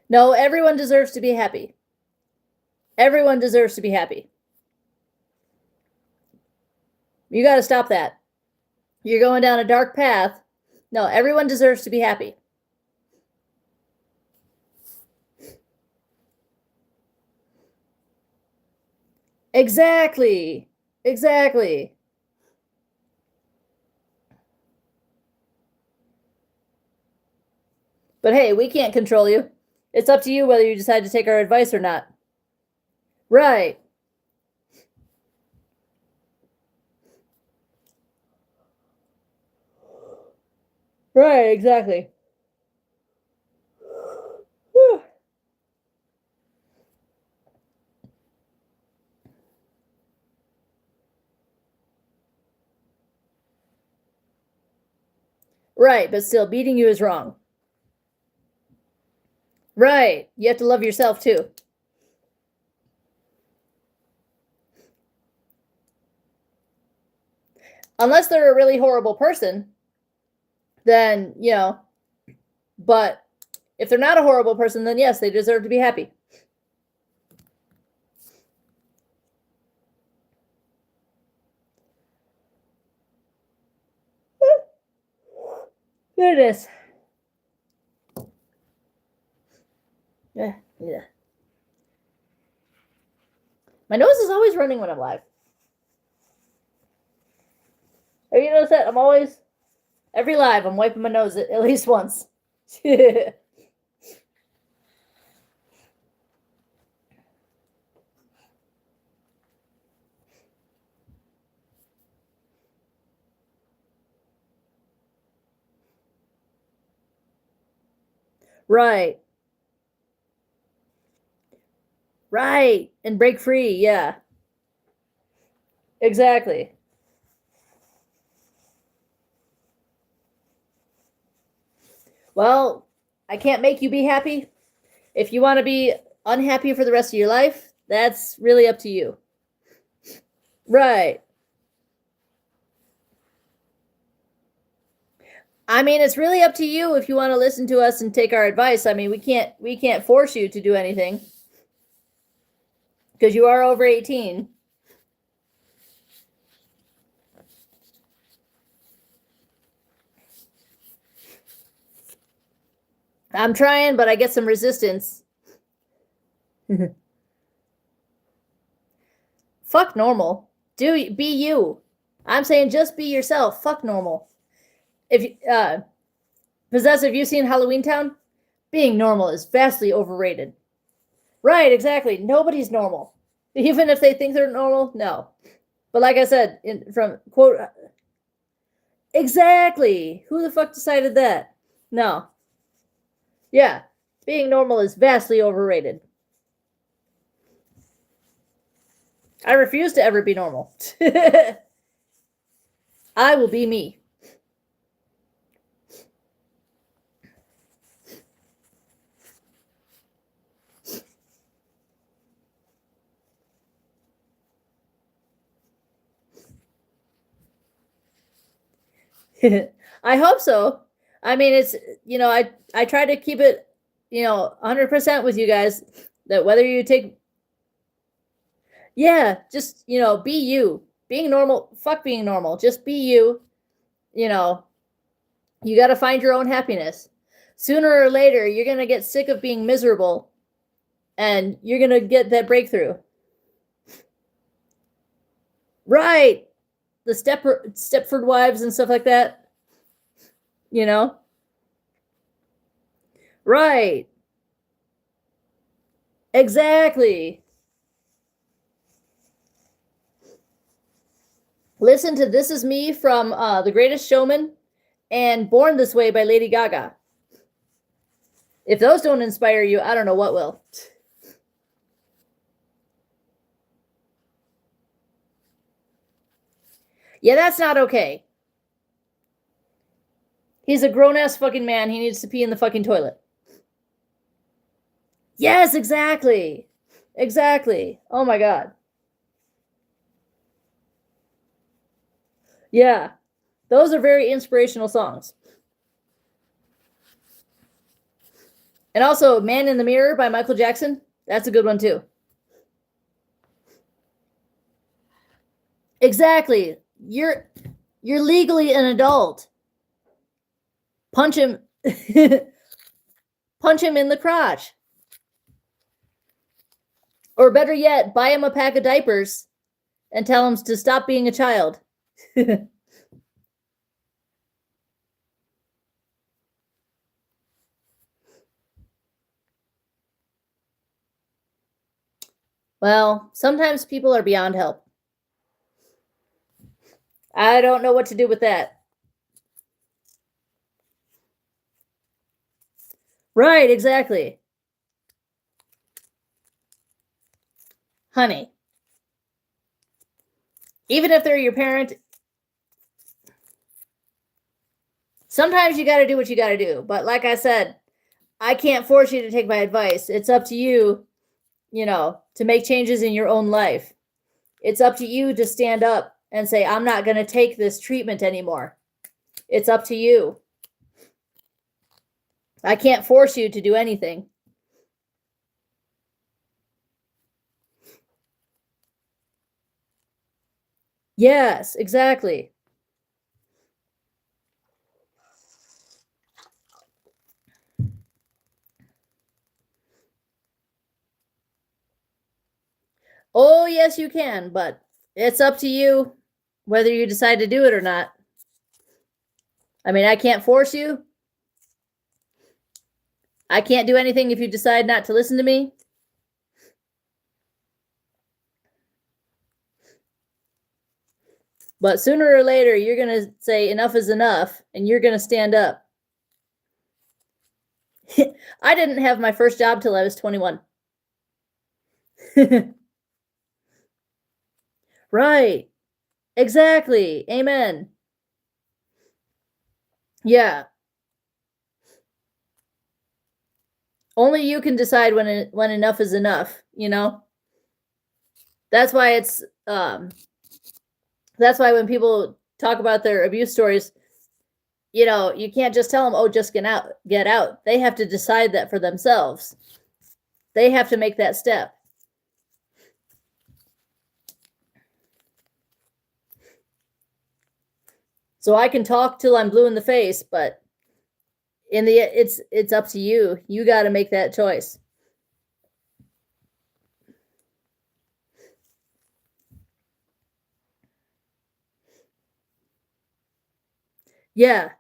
No, everyone deserves to be happy. Everyone deserves to be happy. You got to stop that. You're going down a dark path. No, everyone deserves to be happy. Exactly. Exactly. But hey, we can't control you. It's up to you whether you decide to take our advice or not. Right. Right, exactly. Whew. Right, but still, beating you is wrong. Right. You have to love yourself too. Unless they're a really horrible person, then, you know, but if they're not a horrible person, then yes, they deserve to be happy. Goodness. Yeah. My nose is always running when I'm live. Have you noticed that? I'm always, every live, I'm wiping my nose at least once. Right. Right. And break free. Yeah. Exactly. Well, I can't make you be happy. If you want to be unhappy for the rest of your life, that's really up to you. Right. I mean, it's really up to you if you want to listen to us and take our advice. I mean, we can't force you to do anything because you are over 18. I'm trying, but I get some resistance. Fuck normal. Be you. I'm saying just be yourself. Fuck normal. If Possessive, you seen Halloween Town? Being normal is vastly overrated. Right, exactly. Nobody's normal. Even if they think they're normal, no. But like I said, from quote, exactly. Who the fuck decided that? No. Yeah. Being normal is vastly overrated. I refuse to ever be normal. I will be me. I hope so. I mean, it's, I try to keep it, 100% with you guys, that whether you take, yeah, just, be you. Being normal, fuck being normal. Just be you. You know, you got to find your own happiness. Sooner or later, you're going to get sick of being miserable and you're going to get that breakthrough. Right. The Stepford Wives and stuff like that. Right. Exactly. Listen to This Is Me from The Greatest Showman and Born This Way by Lady Gaga. If those don't inspire you, I don't know what will. Yeah, that's not okay. He's a grown-ass fucking man. He needs to pee in the fucking toilet. Yes, exactly. Exactly. Oh my God. Yeah. Those are very inspirational songs. And also, Man in the Mirror by Michael Jackson. That's a good one too. Exactly. You're legally an adult. Punch him. Punch him in the crotch. Or better yet, buy him a pack of diapers and tell him to stop being a child. Well, sometimes people are beyond help. I don't know what to do with that. Right, exactly. Honey, even if they're your parent, sometimes you got to do what you got to do. But like I said, I can't force you to take my advice. It's up to you, to make changes in your own life. It's up to you to stand up and say, I'm not going to take this treatment anymore. It's up to you. I can't force you to do anything. Yes, exactly. Oh, yes, you can, but it's up to you whether you decide to do it or not. I mean, I can't force you. I can't do anything if you decide not to listen to me. But sooner or later, you're going to say enough is enough, and you're going to stand up. I didn't have my first job till I was 21. Right. Exactly. Amen. Yeah. Only you can decide when enough is enough, That's why that's why when people talk about their abuse stories, you can't just tell them, "Oh, just get out." They have to decide that for themselves. They have to make that step. So I can talk till I'm blue in the face, but it's up to you. You got to make that choice. Yeah.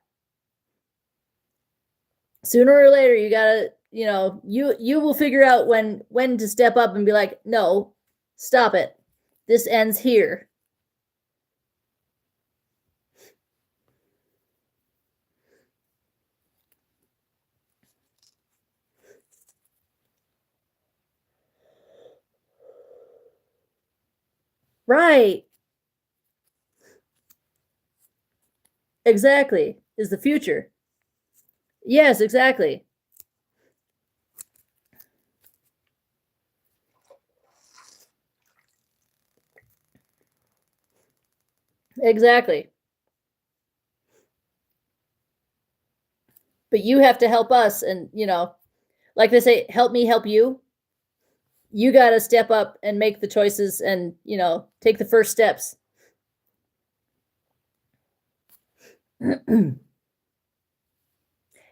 Sooner or later, you gotta, you will figure out when to step up and be like, no, stop it. This ends here. Right. Exactly. Is the future. Yes, exactly. Exactly. But you have to help us, and like they say, help me help you. You got to step up and make the choices, and take the first steps.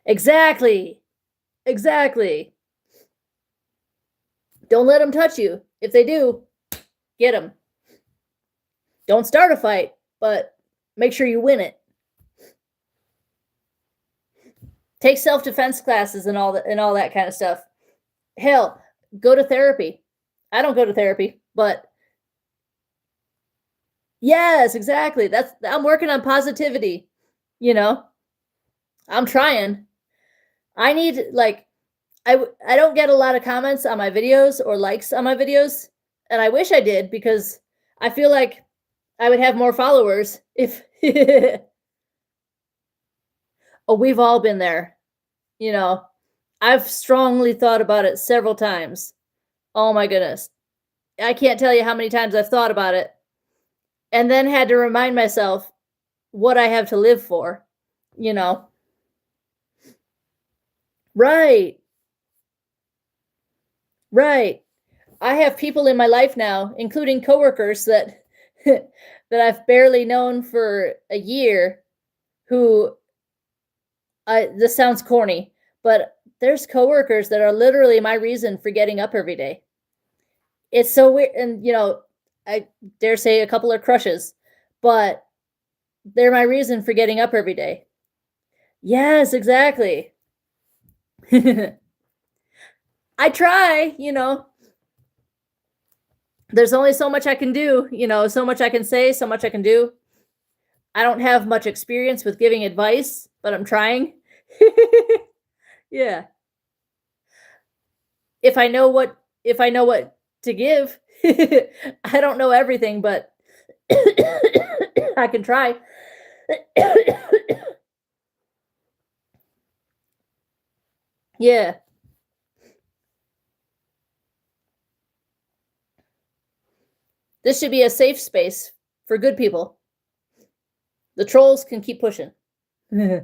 Exactly. Exactly. Don't let them touch you. If they do, get them. Don't start a fight, but make sure you win it. Take self-defense classes and all that kind of stuff. Hell, go to therapy. I don't go to therapy, but yes, exactly. I'm working on positivity, you know. I'm trying. I need like I don't get a lot of comments on my videos or likes on my videos, and I wish I did because I feel like I would have more followers if oh, we've all been there. You know, I've strongly thought about it several times. Oh my goodness. I can't tell you how many times I've thought about it and then had to remind myself what I have to live for, you know. Right. Right. I have people in my life now, including coworkers that that I've barely known for a year who this sounds corny, but there's coworkers that are literally my reason for getting up every day. It's so weird, and I dare say a couple are crushes, but they're my reason for getting up every day. Yes, exactly. I try, there's only so much I can do, so much I can say, so much I can do. I don't have much experience with giving advice, but I'm trying. Yeah. If I know what to give. I don't know everything, but I can try. Yeah. This should be a safe space for good people. The trolls can keep pushing. I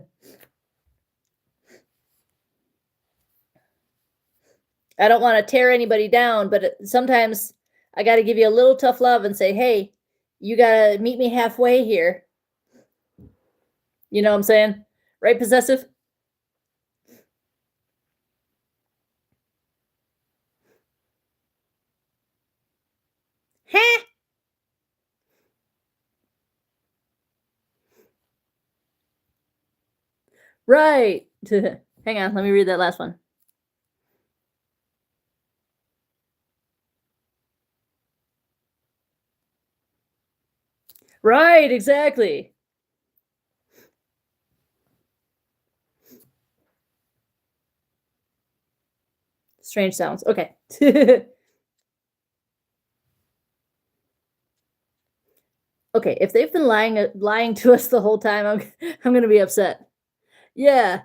don't want to tear anybody down, but sometimes I got to give you a little tough love and say, hey, you got to meet me halfway here. You know what I'm saying? Right, possessive? Heh. Right. Hang on, let me read that last one. Right, exactly. Strange sounds. Okay. Okay, if they've been lying to us the whole time, I'm going to be upset. Yeah.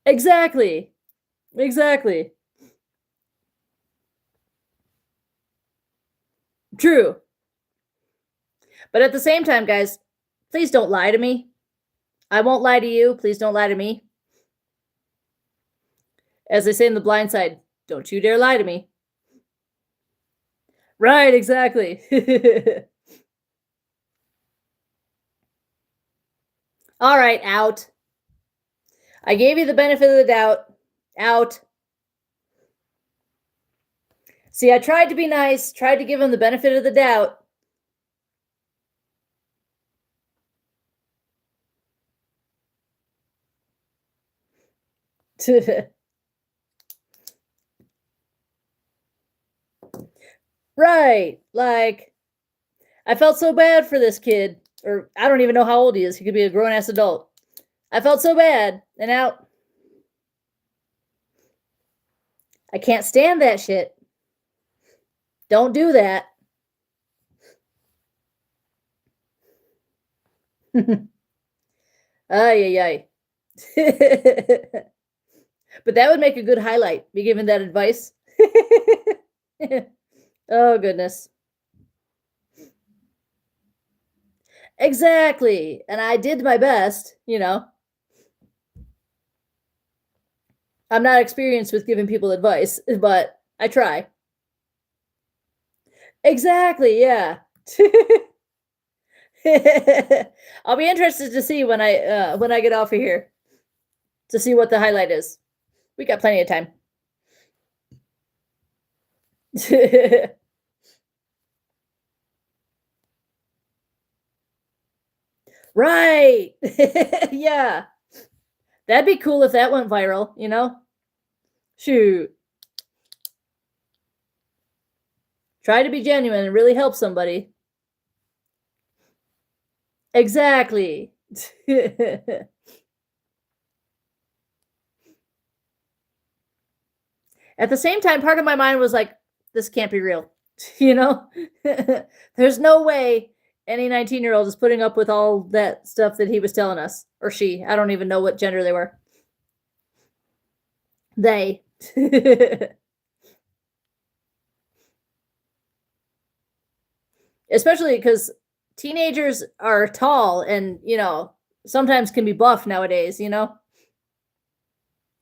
Exactly. Exactly. True. But at the same time, guys, please don't lie to me. I won't lie to you. Please don't lie to me. As they say in The Blind Side, don't you dare lie to me. Right, exactly. All right, out. I gave you the benefit of the doubt. Out. See, I tried to be nice, tried to give him the benefit of the doubt. Right. Like, I felt so bad for this kid, or I don't even know how old he is. He could be a grown ass adult. I felt so bad, and now I can't stand that shit. Don't do that. Ay, ay, ay. But that would make a good highlight, be giving that advice. Oh, goodness. Exactly. And I did my best, you know. I'm not experienced with giving people advice, but I try. Exactly, yeah. I'll be interested to see when I get off of here to see what the highlight is. We got plenty of time. Right. Yeah. That'd be cool if that went viral, you know? Shoot. Try to be genuine and really help somebody. Exactly. At the same time, part of my mind was like, this can't be real. You know? There's no way any 19-year-old is putting up with all that stuff that he was telling us. Or she. I don't even know what gender they were. They. Especially because teenagers are tall and, you know, sometimes can be buff nowadays, you know?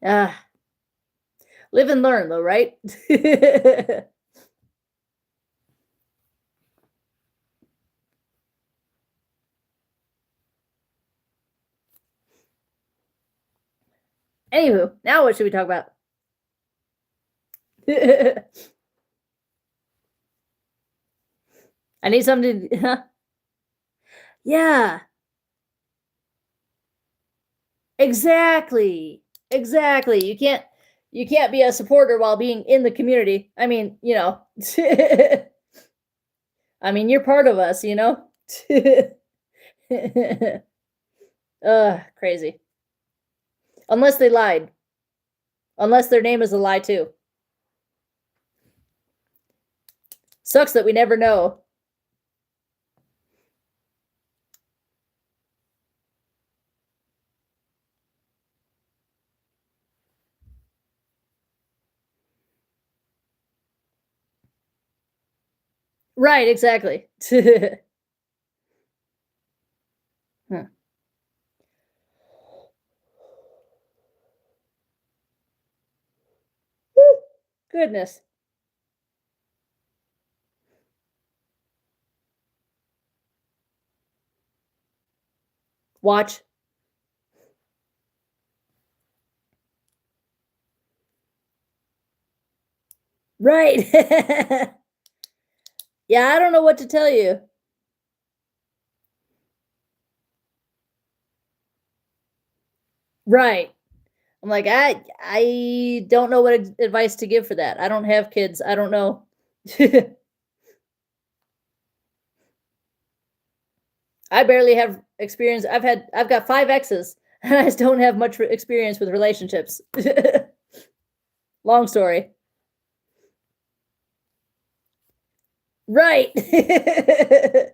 Ah, live and learn, though, right? Anywho, now what should we talk about? I need something to. Yeah, exactly. Exactly. You can't be a supporter while being in the community. I mean, you know. I mean, you're part of us, you know? Crazy. Unless they lied. Unless their name is a lie too. Sucks that we never know. Right, exactly. Huh. Woo, goodness. Watch. Right. Yeah, I don't know what to tell you. Right. I'm like, I don't know what advice to give for that. I don't have kids. I don't know. I barely have experience. I've got 5 exes and I just don't have much experience with relationships. Long story. Right. I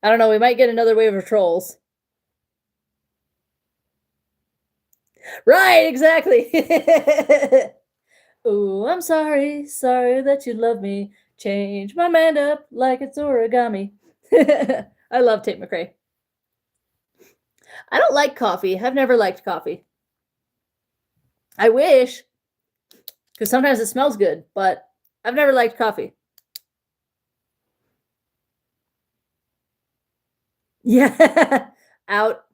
don't know. We might get another wave of trolls. Right, exactly. Oh, I'm sorry, sorry that you love me. Change my mind up like it's origami. I love Tate McRae. I don't like coffee. I've never liked coffee. I wish, because sometimes it smells good, but I've never liked coffee. Yeah, out.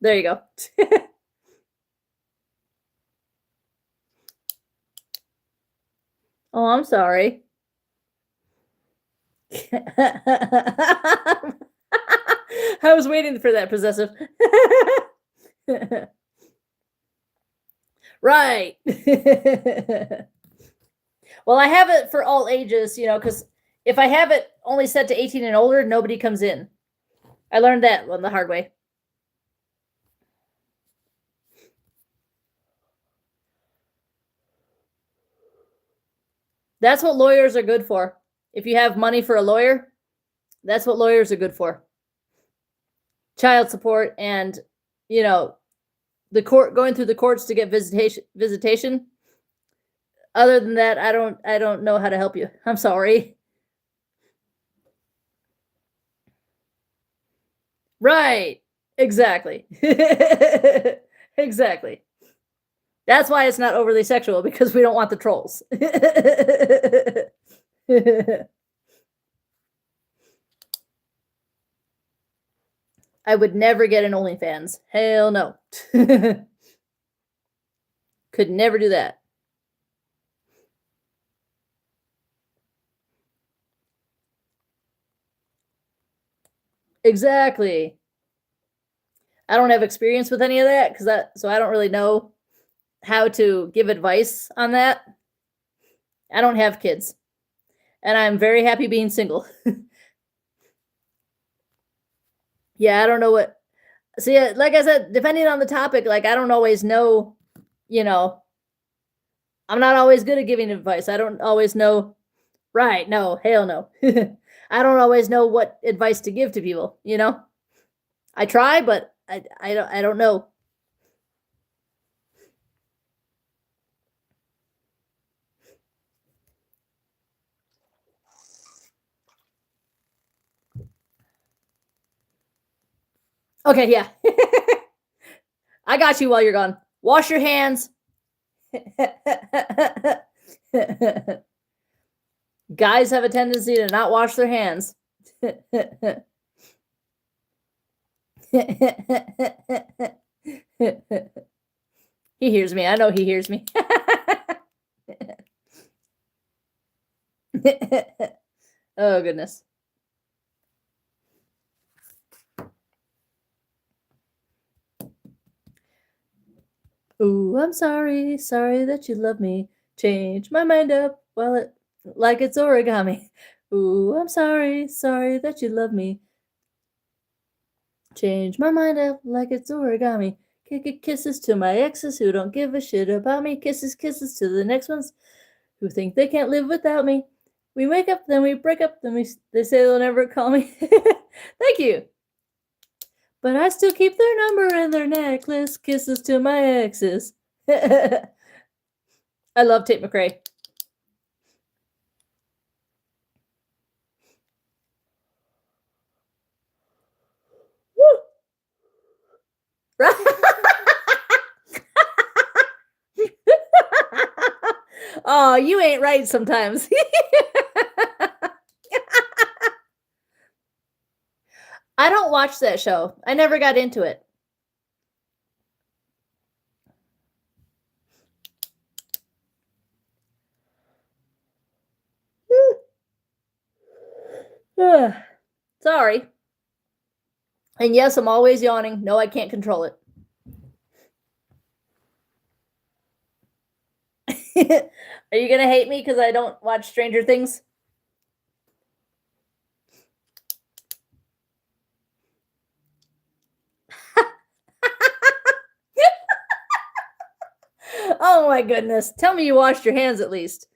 There you go. Oh, I'm sorry. I was waiting for that, possessive. Right. Well, I have it for all ages, because if I have it only set to 18 and older, nobody comes in. I learned that one the hard way. That's what lawyers are good for. If you have money for a lawyer, that's what lawyers are good for. Child support and, the court, going through the courts to get visitation. Other than that, I don't know how to help you. I'm sorry. Right. Exactly. Exactly. That's why it's not overly sexual, because we don't want the trolls. I would never get an OnlyFans. Hell no. Could never do that. Exactly. I don't have experience with any of that, so I don't really know how to give advice on that. I don't have kids, and I'm very happy being single. Yeah, I don't know what. See, like I said, depending on the topic, like I don't always know. I'm not always good at giving advice. I don't always know. Right? No, hell no. I don't always know what advice to give to people. I try, but I don't know. Okay, yeah. I got you while you're gone. Wash your hands. Guys have a tendency to not wash their hands. He hears me. I know he hears me. Oh, goodness. Ooh, I'm sorry that you love me. Change my mind up like it's origami. Ooh, I'm sorry that you love me. Change my mind up like it's origami. Kisses to my exes who don't give a shit about me. Kisses to the next ones who think they can't live without me. We wake up, then we break up, then they say they'll never call me. Thank you. But I still keep their number and their necklace. Kisses to my exes. I love Tate McRae. Woo! Oh, you ain't right sometimes. I don't watch that show. I never got into it. Sorry. And yes, I'm always yawning. No, I can't control it. Are you going to hate me because I don't watch Stranger Things? Oh my goodness. Tell me you washed your hands at least.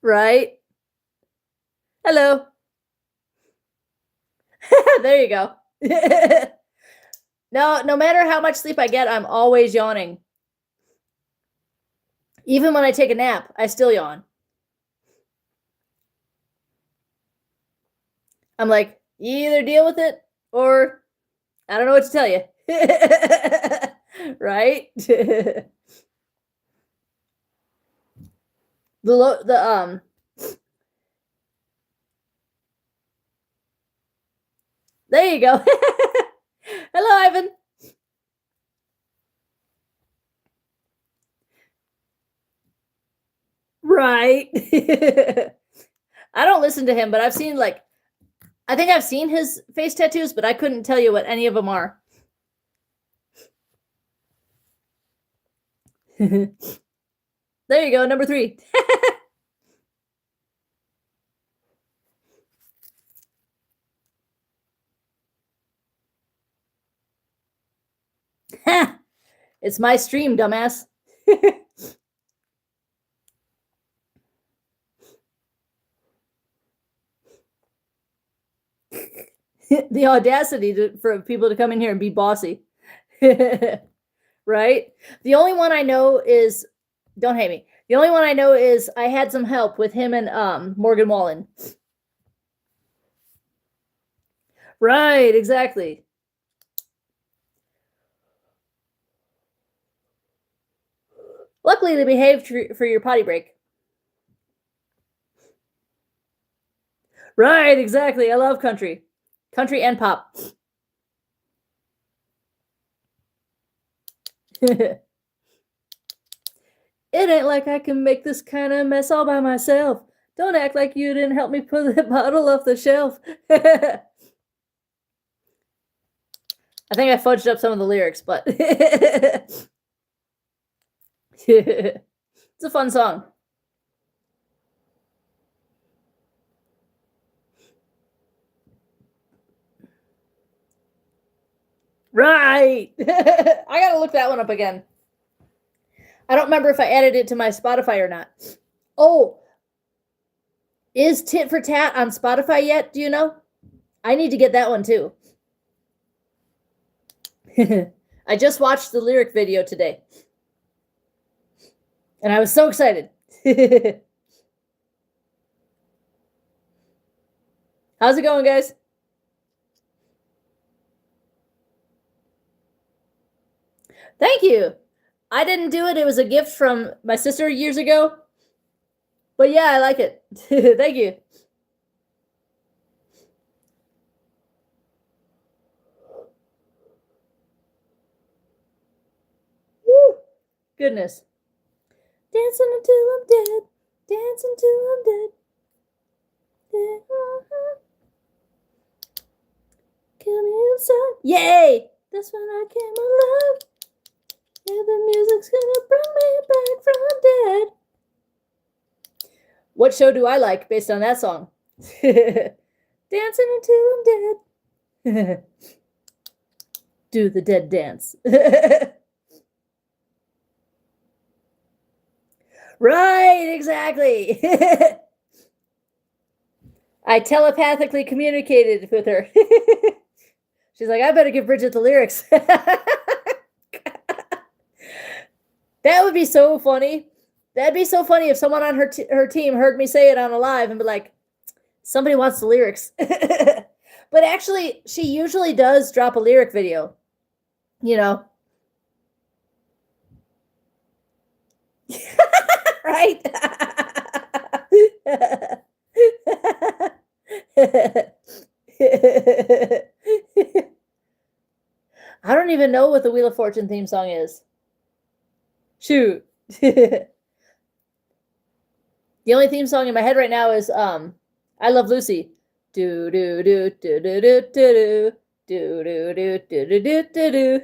Right? Hello. There you go. No matter how much sleep I get, I'm always yawning. Even when I take a nap, I still yawn. I'm like, you either deal with it or I don't know what to tell you. Right? There you go. Hello, Ivan. Right. I don't listen to him, but I've seen I think I've seen his face tattoos, but I couldn't tell you what any of them are. There you go, number 3. It's my stream, dumbass. The audacity for people to come in here and be bossy. Right? The only one I know is, don't hate me. The only one I know is I had some help with him and Morgan Wallen. Right, exactly. Luckily, they behaved for your potty break. Right, exactly. I love country. Country and pop. It ain't like I can make this kind of mess all by myself. Don't act like you didn't help me put the bottle off the shelf. I think I fudged up some of the lyrics, but it's a fun song. Right. I gotta look that one up again. I don't remember if I added it to my Spotify or not. Oh, is Tit for Tat on Spotify yet? Do you know? I need to get that one too. I just watched the lyric video today. And I was so excited. How's it going, guys? Thank you. I didn't do it. It was a gift from my sister years ago. But yeah, I like it. Thank you. Woo. Goodness. Dancing until I'm dead. Dancing till I'm dead. Kill me inside. Yay! That's when I came alive. Yeah, the music's gonna bring me back from dead. What show do I like based on that song? Dancing until I'm dead. Do the dead dance. Right, exactly. I telepathically communicated with her. She's like, I better give Bridget the lyrics. That would be so funny. That'd be so funny if someone on her team heard me say it on a live and be like, somebody wants the lyrics. But actually, she usually does drop a lyric video, you know. Right? I don't even know what the Wheel of Fortune theme song is. Shoot. The only theme song in my head right now is I Love Lucy. Do do do do do do do do do do do do do do do.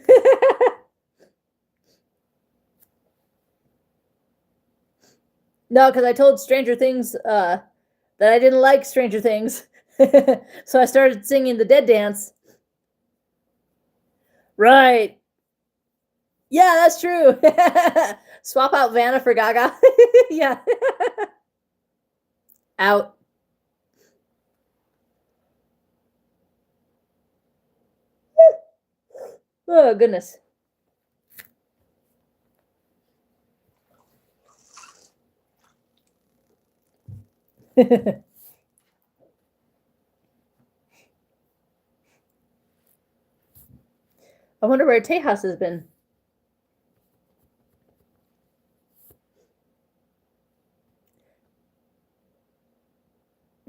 No, because I told Stranger Things that I didn't like Stranger Things. So I started singing the Dead Dance. Right. Yeah, that's true. Swap out Vanna for Gaga. Yeah. Out. Oh, goodness. I wonder where Tejas has been.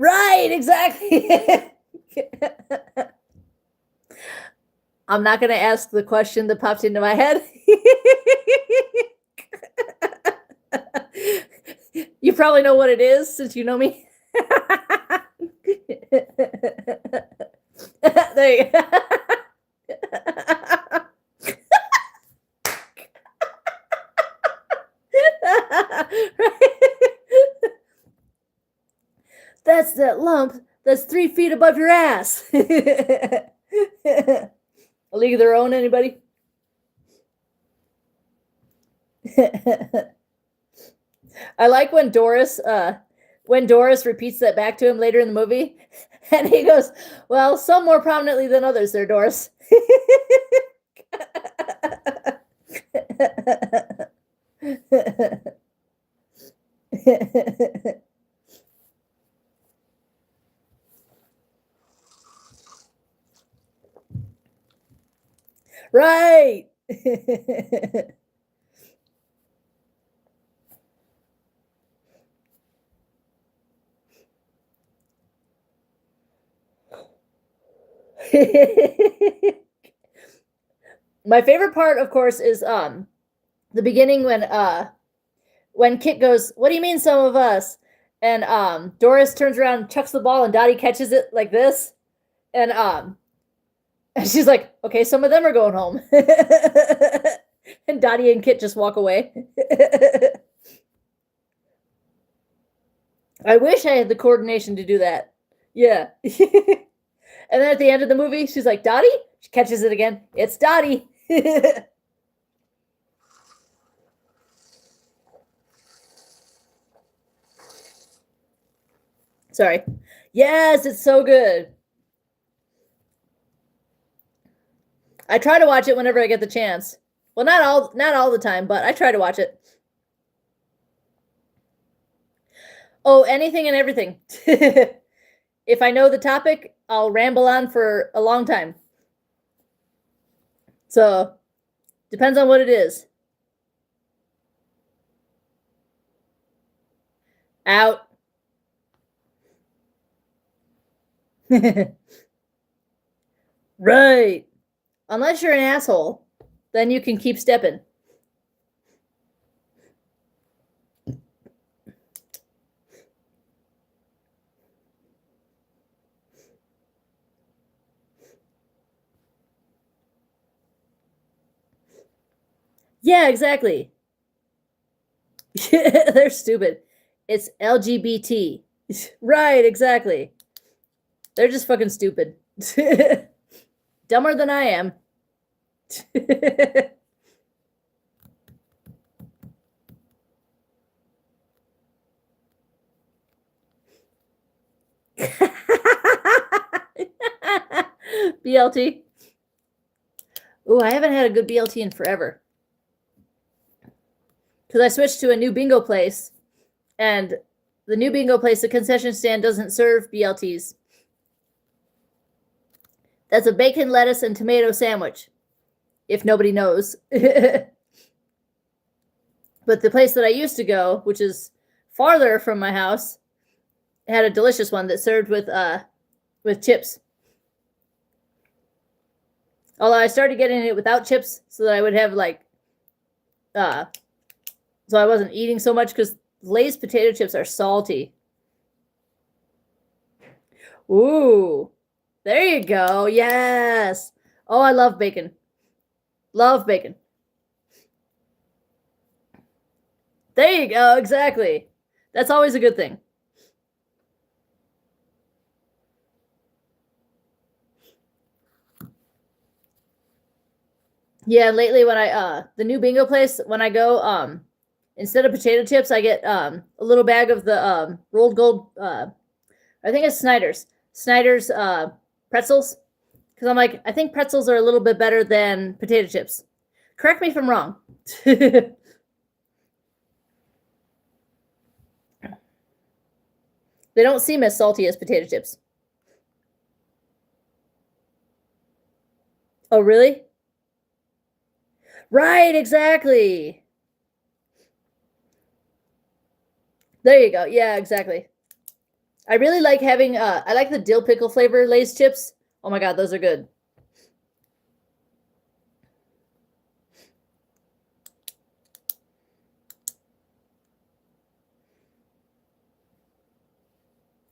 Right, exactly. I'm not going to ask the question that popped into my head. You probably know what it is since you know me. There you go. That's that lump that's 3 feet above your ass. A League of Their Own, anybody? I like when Doris repeats that back to him later in the movie, and he goes, "Well, some more prominently than others, there, Doris." Right. My favorite part, of course, is the beginning when Kit goes, "What do you mean some of us?" And Doris turns around and chucks the ball and Dottie catches it like this. And she's like, "Okay, some of them are going home." And Dottie and Kit just walk away. I wish I had the coordination to do that. Yeah. And then at the end of the movie, she's like, "Dottie?" She catches it again. It's Dottie. Sorry. Yes, it's so good. I try to watch it whenever I get the chance. Well, not all the time, but I try to watch it. Oh, anything and everything. If I know the topic, I'll ramble on for a long time. So, depends on what it is. Out. Right. Unless you're an asshole, then you can keep stepping. Yeah, exactly. They're stupid. It's LGBT. Right, exactly. They're just fucking stupid. Dumber than I am. BLT. Ooh, I haven't had a good BLT in forever. Because I switched to a new bingo place, and the new bingo place, the concession stand doesn't serve BLTs. That's a bacon, lettuce, and tomato sandwich, if nobody knows. But the place that I used to go, which is farther from my house, had a delicious one that served with chips. Although I started getting it without chips so that I would have so I wasn't eating so much because Lay's potato chips are salty. Ooh, there you go. Yes. Oh, I love bacon. Love bacon. There you go. Exactly. That's always a good thing. Yeah, lately when I the new bingo place, when I go, instead of potato chips, I get a little bag of the rolled gold I think it's Snyder's pretzels. Because I'm like, I think pretzels are a little bit better than potato chips. Correct me if I'm wrong. They don't seem as salty as potato chips. Oh, really? Right, exactly. There you go. Yeah, exactly. I really like having I like the dill pickle flavor Lay's chips. Oh my god, those are good.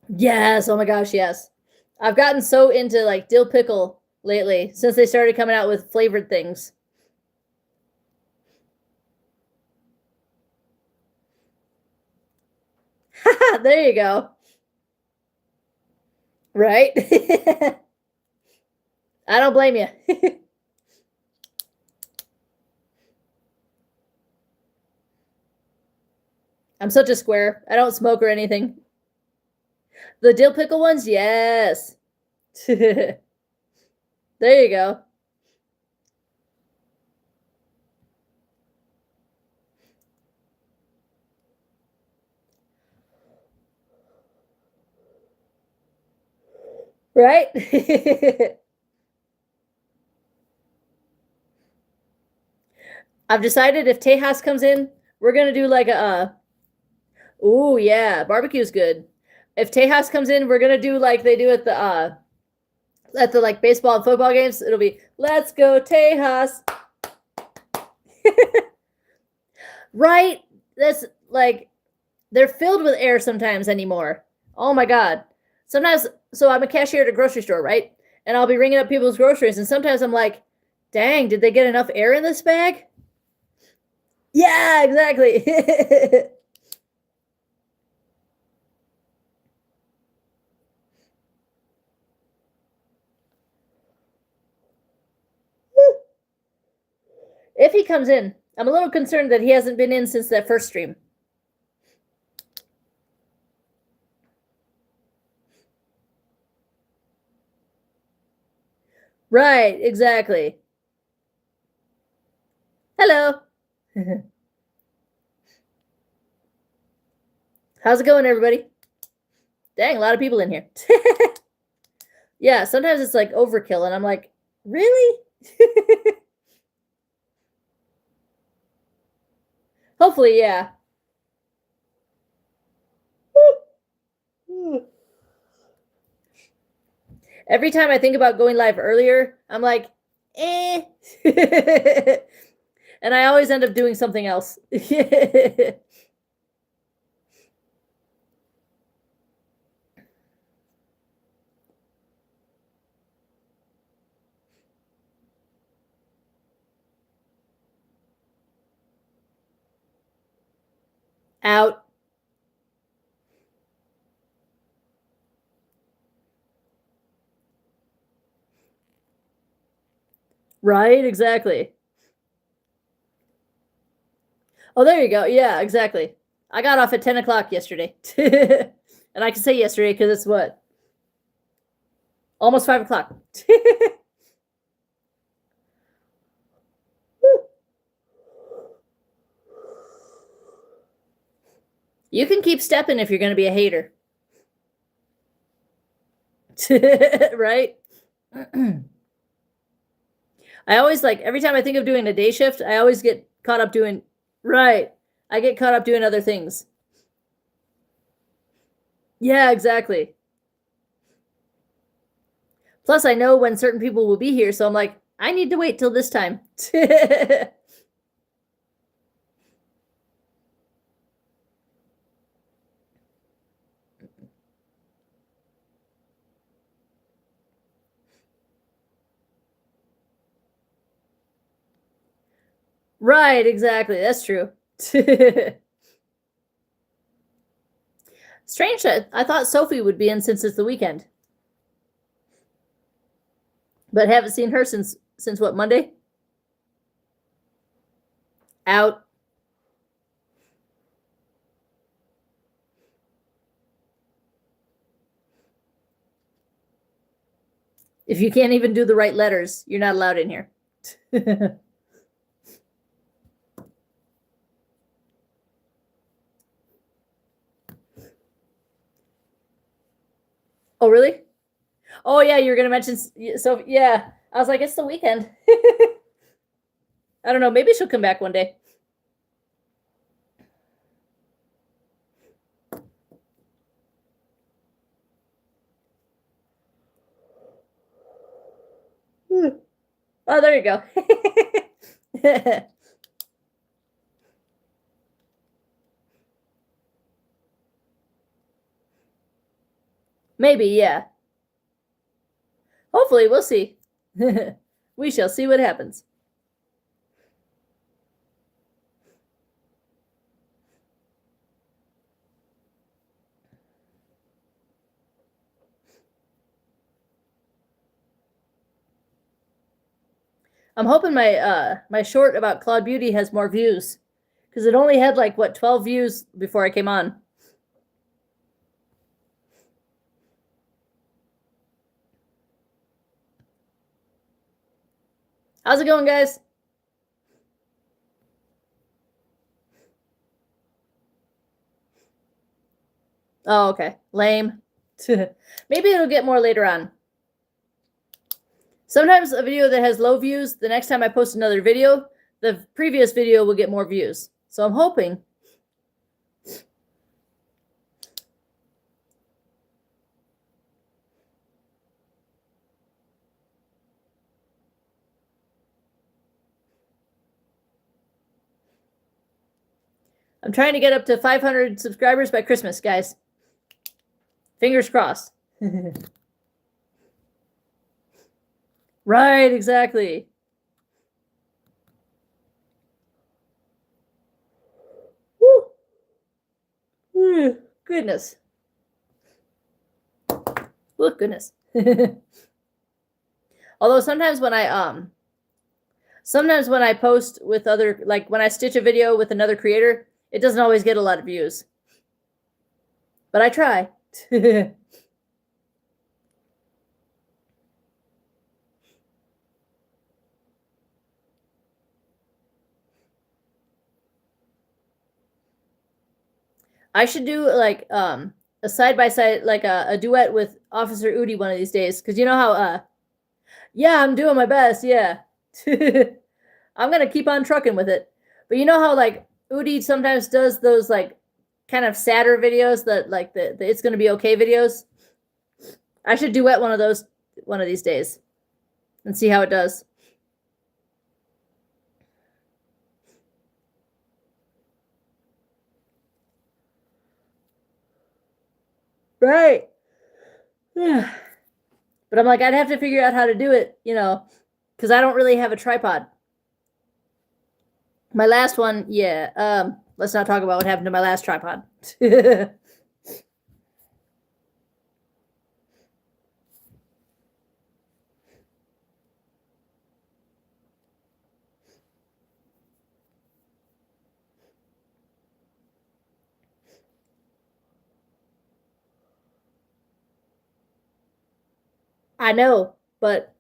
Yes. Oh my gosh, yes. I've gotten so into like dill pickle lately since they started coming out with flavored things. There you go. Right? I don't blame you. I'm such a square. I don't smoke or anything. The dill pickle ones, yes. There you go. Right? I've decided if Tejas comes in, we're gonna do like a ooh yeah, barbecue's good. If Tejas comes in, we're gonna do like they do at the like baseball and football games. It'll be let's go Tejas. Right? That's like they're filled with air sometimes anymore. Oh my god. Sometimes so I'm a cashier at a grocery store, right? And I'll be ringing up people's groceries and sometimes I'm like, "Dang, did they get enough air in this bag?" Yeah, exactly. If he comes in, I'm a little concerned that he hasn't been in since that first stream. Right, exactly. Hello. How's it going, everybody? Dang, a lot of people in here. Yeah, sometimes it's like overkill, and I'm like, really? Hopefully, yeah. Every time I think about going live earlier, I'm like, eh. And I always end up doing something else. Out. Right, exactly. Oh, there you go. Yeah, exactly. I got off at 10 o'clock yesterday. And I can say yesterday because it's what? Almost 5 o'clock. You can keep stepping if you're going to be a hater. Right? I always like, every time I think of doing a day shift, I always get caught up doing, right. I get caught up doing other things. Yeah, exactly. Plus, I know when certain people will be here, so I'm like, I need to wait till this time. Right, exactly. That's true. Strange that I thought Sophie would be in since it's the weekend, but haven't seen her since what, Monday? Out. If you can't even do the right letters, you're not allowed in here. Oh, really? Oh, yeah, you were gonna mention. So, yeah, I was like, it's the weekend. I don't know. Maybe she'll come back one day. Oh, there you go. Maybe, yeah. Hopefully, we'll see. We shall see what happens. I'm hoping my short about Cloud Beauty has more views, because it only had like what 12 views before I came on. How's it going, guys? Oh, okay. Lame. Maybe it'll get more later on. Sometimes a video that has low views, the next time I post another video, the previous video will get more views. So I'm hoping. I'm trying to get up to 500 subscribers by Christmas, guys. Fingers crossed. Right, exactly. Woo. Goodness. Look, goodness. Although sometimes when I post with other, like when I stitch a video with another creator, it doesn't always get a lot of views. But I try. I should do like a side by side, like a duet with Officer Udi one of these days, because you know how yeah, I'm doing my best, yeah. I'm gonna keep on trucking with it. But you know how like Udi sometimes does those like kind of sadder videos, that like the it's gonna be okay videos. I should duet one of those one of these days and see how it does. Right. Yeah. But I'm like, I'd have to figure out how to do it, you know, because I don't really have a tripod. My last one, yeah. Let's not talk about what happened to my last tripod. I know, but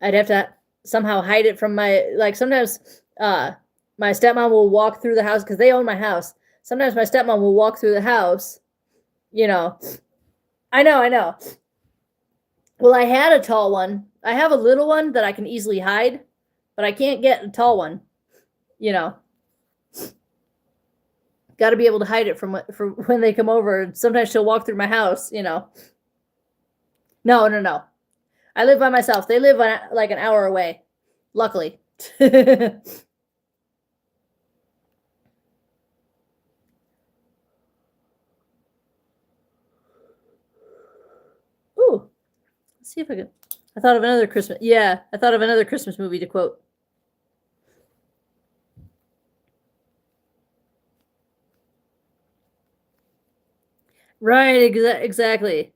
I'd have to somehow hide it from my, like sometimes my stepmom will walk through the house because they own my house. Sometimes my stepmom will walk through the house, you know. I know. Well, I had a tall one. I have a little one that I can easily hide, but I can't get a tall one, you know. Got to be able to hide it from when they come over. Sometimes she'll walk through my house, you know. No. I live by myself. They live like an hour away, luckily. Ooh, let's see if I can. I thought of another Christmas. Yeah, I thought of another Christmas movie to quote. Right, exactly.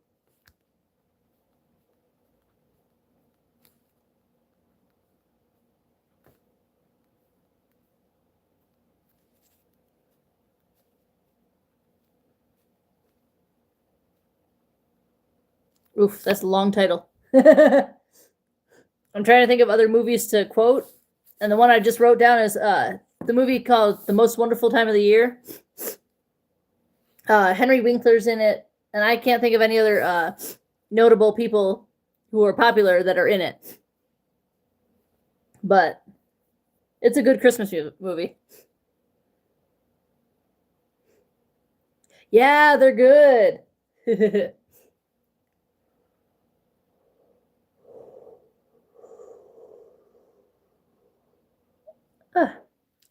Oof, that's a long title. I'm trying to think of other movies to quote, and the one I just wrote down is the movie called The Most Wonderful Time of the Year. Henry Winkler's in it, and I can't think of any other notable people who are popular that are in it. But it's a good Christmas movie. Yeah, they're good.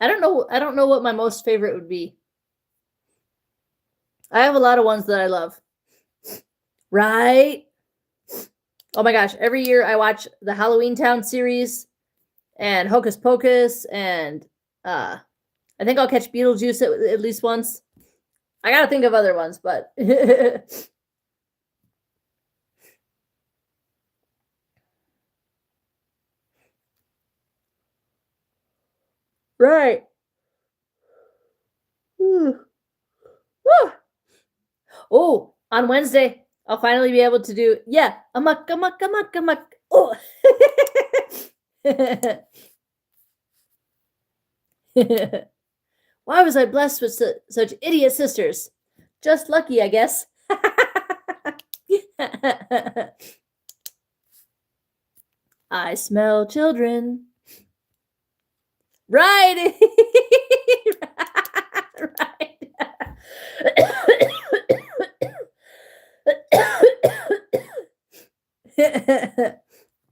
I don't know what my most favorite would be. I have a lot of ones that I love. Right? Oh my gosh, every year I watch the Halloween Town series and Hocus Pocus, and I think I'll catch Beetlejuice at least once. I gotta think of other ones, but right. Oh, on Wednesday, I'll finally be able to do, yeah, amok, amok, amok, amok. Oh. Why was I blessed with such idiot sisters? Just lucky, I guess. I smell children. Right. Right.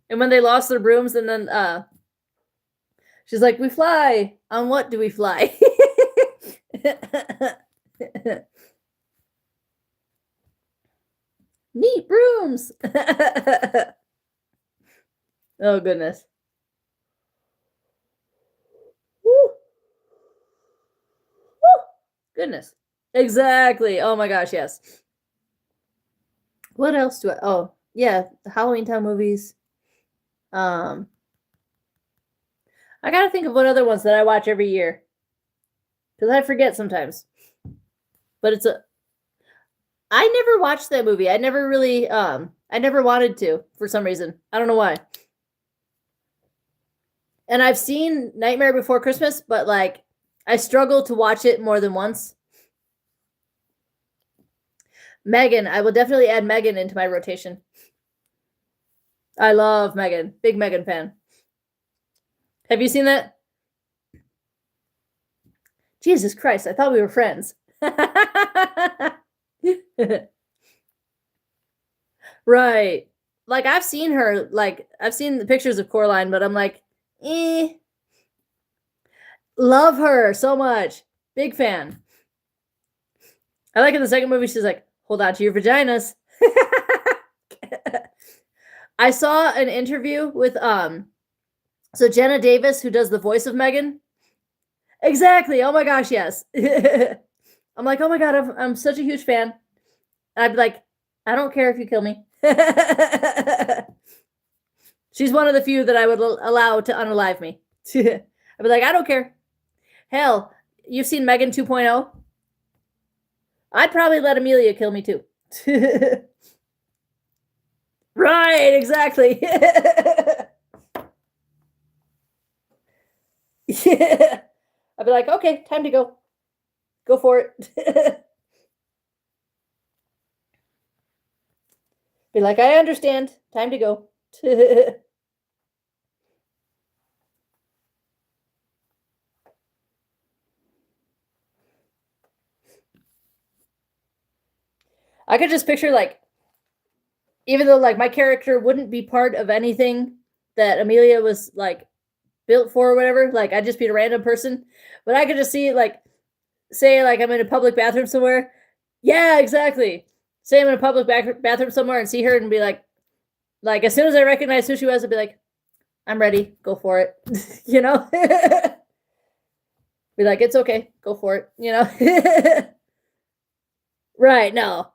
And when they lost their brooms, and then she's like, "We fly. On what do we fly?" Neat brooms. Oh goodness. Woo. Woo. Goodness. Exactly. Oh my gosh, yes. What else do I? Oh, yeah, the Halloween Town movies. I gotta think of what other ones that I watch every year, because I forget sometimes. But it's a. I never watched that movie. I never really. I never wanted to for some reason. I don't know why. And I've seen Nightmare Before Christmas, but like, I struggle to watch it more than once. Megan, I will definitely add Megan into my rotation. I love Megan. Big Megan fan. Have you seen that? Jesus Christ, I thought we were friends. Right. Like, I've seen her, like, I've seen the pictures of Coraline, but I'm like, eh. Love her so much. Big fan. I like in the second movie, she's like, hold on to your vaginas. I saw an interview with so Jenna Davis, who does the voice of Megan. Exactly. Oh my gosh, yes. I'm like, oh my god, I'm such a huge fan. And I'd be like, I don't care if you kill me. She's one of the few that I would allow to unalive me. I'd be like, I don't care. Hell, you've seen Megan 2.0? I'd probably let Amelia kill me too. Right, exactly. Yeah. I'd be like, okay, time to go. Go for it. Be like, I understand. Time to go. I could just picture, like, even though like my character wouldn't be part of anything that Amelia was like built for or whatever, like I'd just be a random person, but I could just see, like, say like I'm in a public bathroom somewhere. Yeah, exactly. Say I'm in a public bathroom somewhere and see her and be like as soon as I recognize who she was, I'd be like, I'm ready, go for it. You know? Be like, it's okay, go for it, you know? Right, no.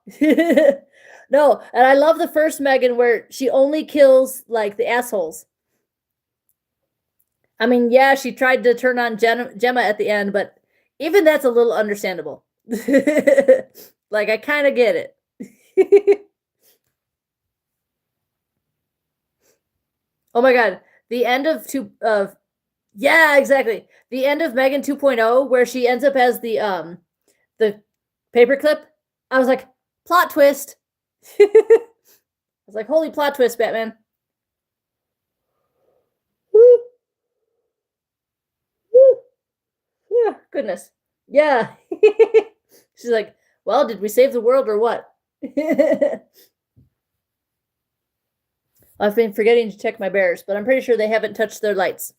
No, and I love the first Megan where she only kills like the assholes. I mean, yeah, she tried to turn on Gemma at the end, but even that's a little understandable. Like, I kind of get it. Oh my god, the end of yeah, exactly. The end of Megan 2.0 where she ends up as the paperclip. I was like, plot twist. I was like, holy plot twist, Batman. Woo, woo. Yeah, goodness. Yeah. She's like, well, did we save the world or what? I've been forgetting to check my bears, but I'm pretty sure they haven't touched their lights.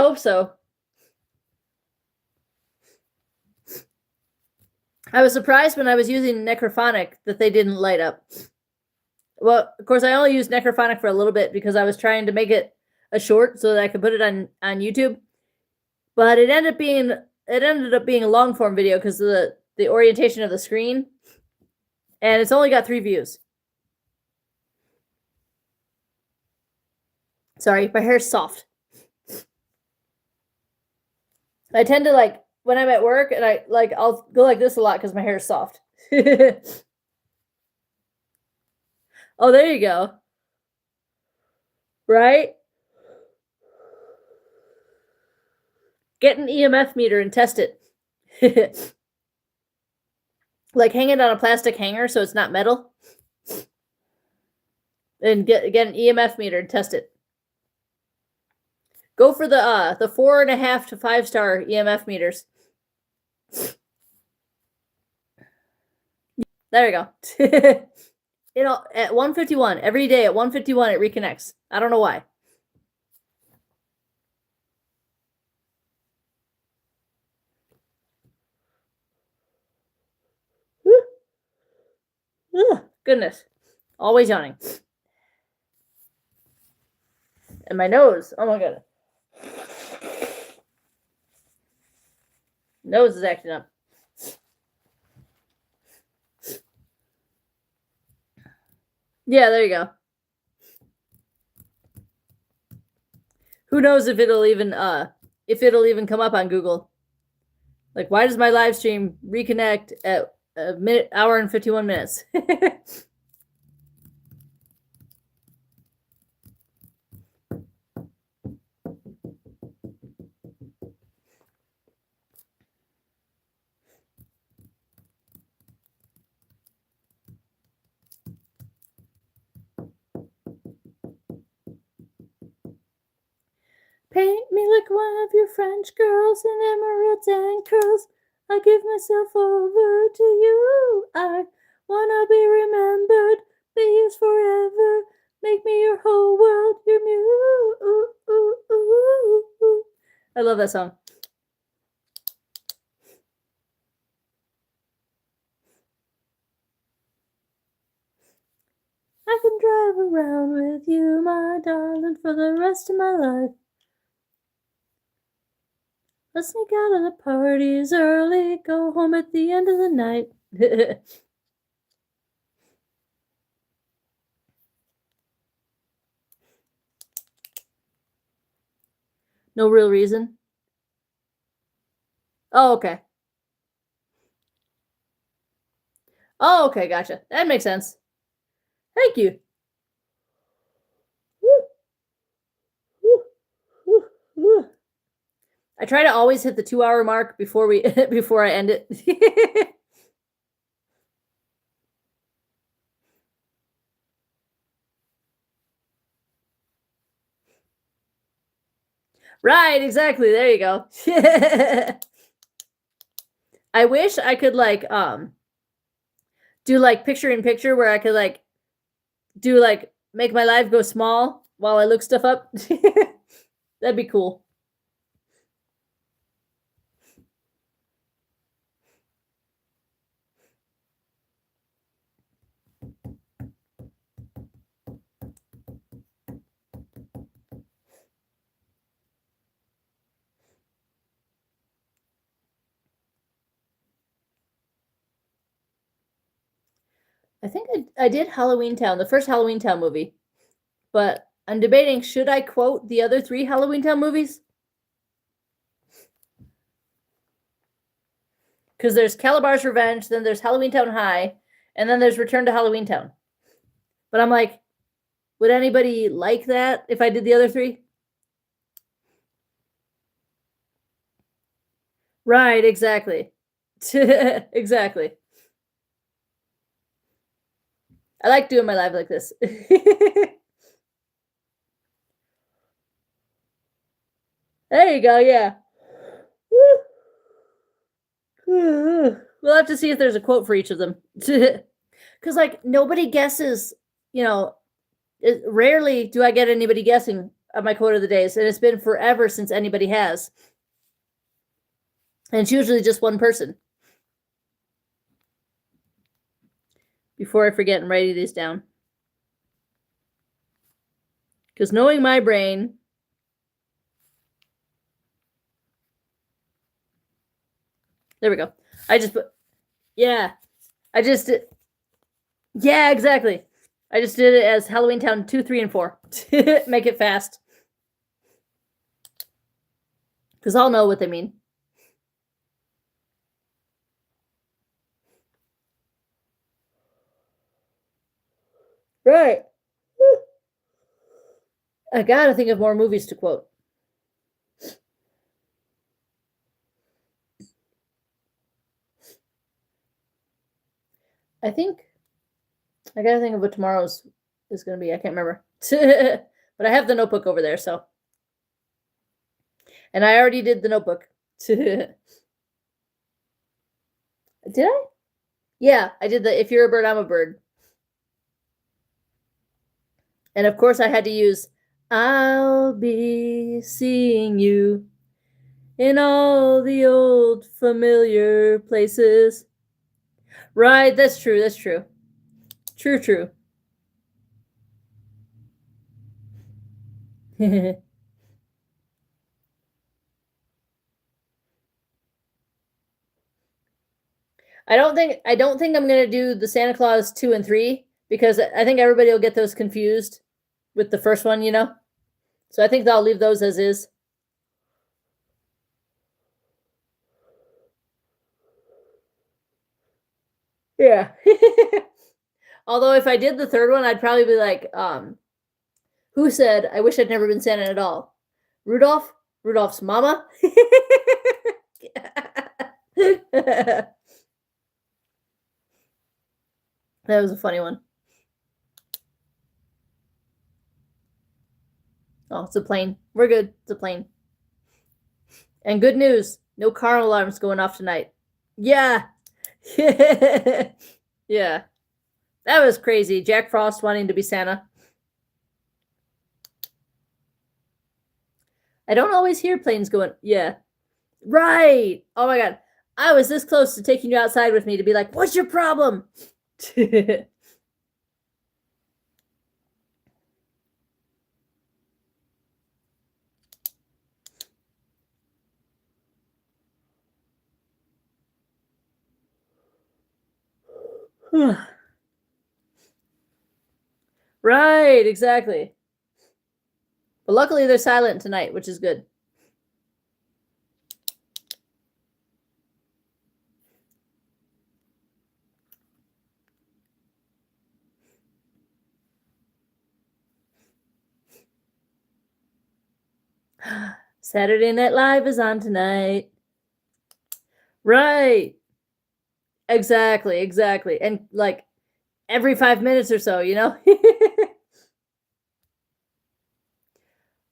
hope so. I was surprised when I was using Necrophonic that they didn't light up. Well, of course, I only used Necrophonic for a little bit because I was trying to make it a short so that I could put it on YouTube. But it ended up being a long form video because of the orientation of the screen, and it's only got 3 views. Sorry, my hair's soft. I tend to like when I'm at work, and I'll go like this a lot because my hair is soft. Oh, there you go. Right? Get an EMF meter and test it. Like hang it on a plastic hanger so it's not metal. And get an EMF meter and test it. Go for the 4.5 to 5 star EMF meters. There you go. It'll at 1:51 every day at 1:51 it reconnects. I don't know why. Ugh, goodness. Always yawning. And my nose. Oh my god. Nose is acting up. Yeah, there you go. Who knows if it'll even come up on Google. Like, why does my live stream reconnect at a hour and 51 minutes? Paint me like one of your French girls in emeralds and curls. I give myself over to you. I wanna be remembered, be used forever. Make me your whole world, your muse. Ooh, ooh, ooh, ooh. I love that song. I can drive around with you, my darling, for the rest of my life. Let's sneak out of the parties early, go home at the end of the night. No real reason. Oh, okay. Oh, okay, gotcha. That makes sense. Thank you. Woo. Woo. Woo. Woo. I try to always hit the 2-hour mark before I end it. Right, exactly. There you go. I wish I could do like picture in picture where I could make my live go small while I look stuff up. That'd be cool. I think I did Halloween Town, the first Halloween Town movie, but I'm debating, should I quote the other 3 Halloween Town movies? Because there's Calabar's Revenge, then there's Halloween Town High, and then there's Return to Halloween Town. But I'm like, would anybody like that if I did the other 3? Right, exactly. Exactly. I like doing my live like this. There you go, yeah. We'll have to see if there's a quote for each of them. Because, nobody guesses, rarely do I get anybody guessing my quote of the days, and it's been forever since anybody has. And it's usually just one person. Before I forget, I'm writing these down. Because knowing my brain, there we go. I just put, yeah, I just did, yeah, exactly. I just did it as Halloween Town 2, 3, and 4. Make it fast. Because I'll know what they mean. Right. I gotta think of more movies to quote. I think I gotta think of what tomorrow's is gonna be. I can't remember. But I have the notebook over there, so. And I already did the notebook. Did I? Yeah, I did the if you're a bird, I'm a bird. And of course I had to use I'll be seeing you in all the old familiar places. Right, that's true, that's true. True. I don't think I'm gonna do the Santa Claus 2 and 3 because I think everybody will get those confused with the first one, you know? So I think I'll leave those as is. Yeah. Although if I did the third one, I'd probably be like, who said I wish I'd never been Santa at all? Rudolph? Rudolph's mama? That was a funny one. Oh, it's a plane. We're good. It's a plane. And good news, no car alarms going off tonight. Yeah. Yeah. That was crazy. Jack Frost wanting to be Santa. I don't always hear planes going, yeah. Right. Oh my God. I was this close to taking you outside with me to be like, what's your problem? Right, exactly. But luckily they're silent tonight, which is good. Saturday Night Live is on tonight. Right. Exactly. And like every 5 minutes or so, you know?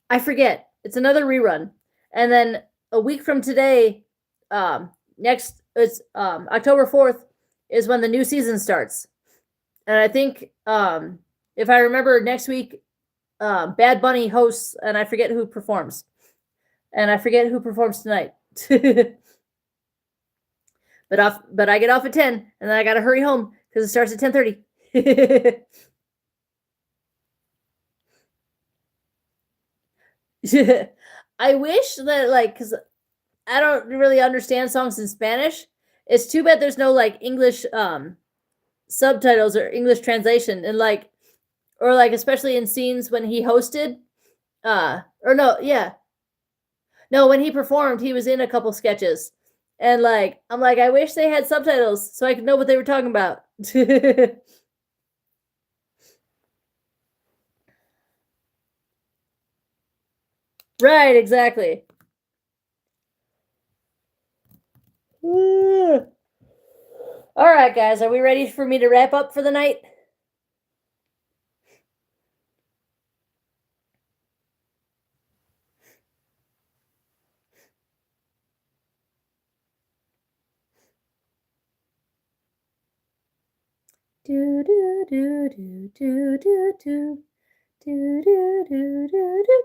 I forget. It's another rerun. And then a week from today, next it's October 4th is when the new season starts. And I think if I remember next week, Bad Bunny hosts and I forget who performs. And I forget who performs tonight. But I get off at 10 and then I gotta hurry home because it starts at 10:30. I wish that like because I don't really understand songs in Spanish. It's too bad there's no like English subtitles or English translation and like or like especially in scenes when he hosted or no, yeah. No, when he performed, he was in a couple sketches. And like I'm like I wish they had subtitles so I could know what they were talking about. Right, exactly. All right, guys, are we ready for me to wrap up for the night? Do do do do do do do do do do do do.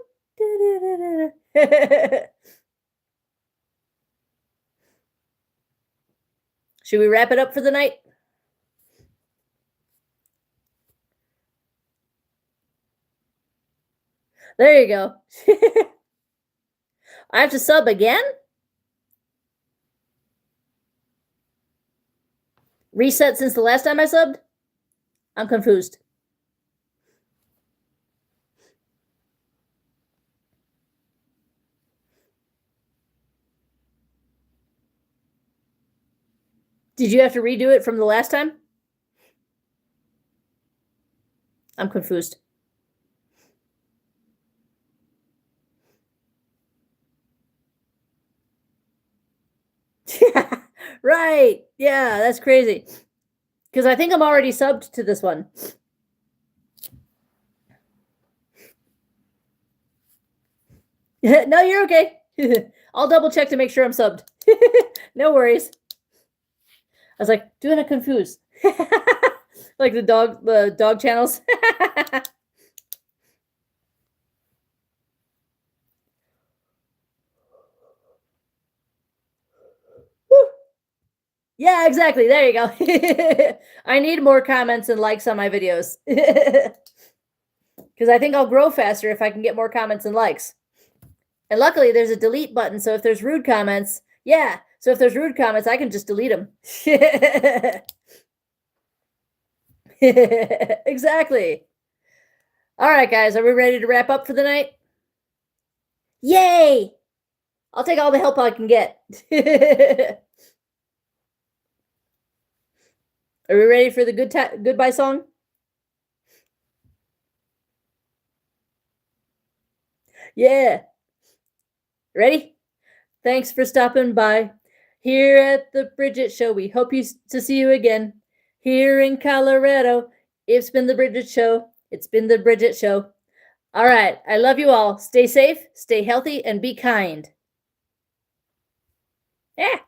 Should we wrap it up for the night? There you go. I have to sub again? Reset since the last time I subbed? I'm confused. Did you have to redo it from the last time? I'm confused. Right. Yeah, that's crazy. Because I think I'm already subbed to this one. No, you're okay. I'll double check to make sure I'm subbed. No worries. I was like, doing a confuse. Like the dog channels. Yeah, exactly. There you go. I need more comments and likes on my videos. Because I think I'll grow faster if I can get more comments and likes. And luckily, there's a delete button. So if there's rude comments, yeah. So if there's rude comments, I can just delete them. Exactly. All right, guys. Are we ready to wrap up for the night? Yay! I'll take all the help I can get. Are we ready for the goodbye song? Yeah. Ready? Thanks for stopping by here at the Bridget Show. We hope to see you again here in Colorado. It's been the Bridget Show. It's been the Bridget Show. All right. I love you all. Stay safe, stay healthy, and be kind. Yeah.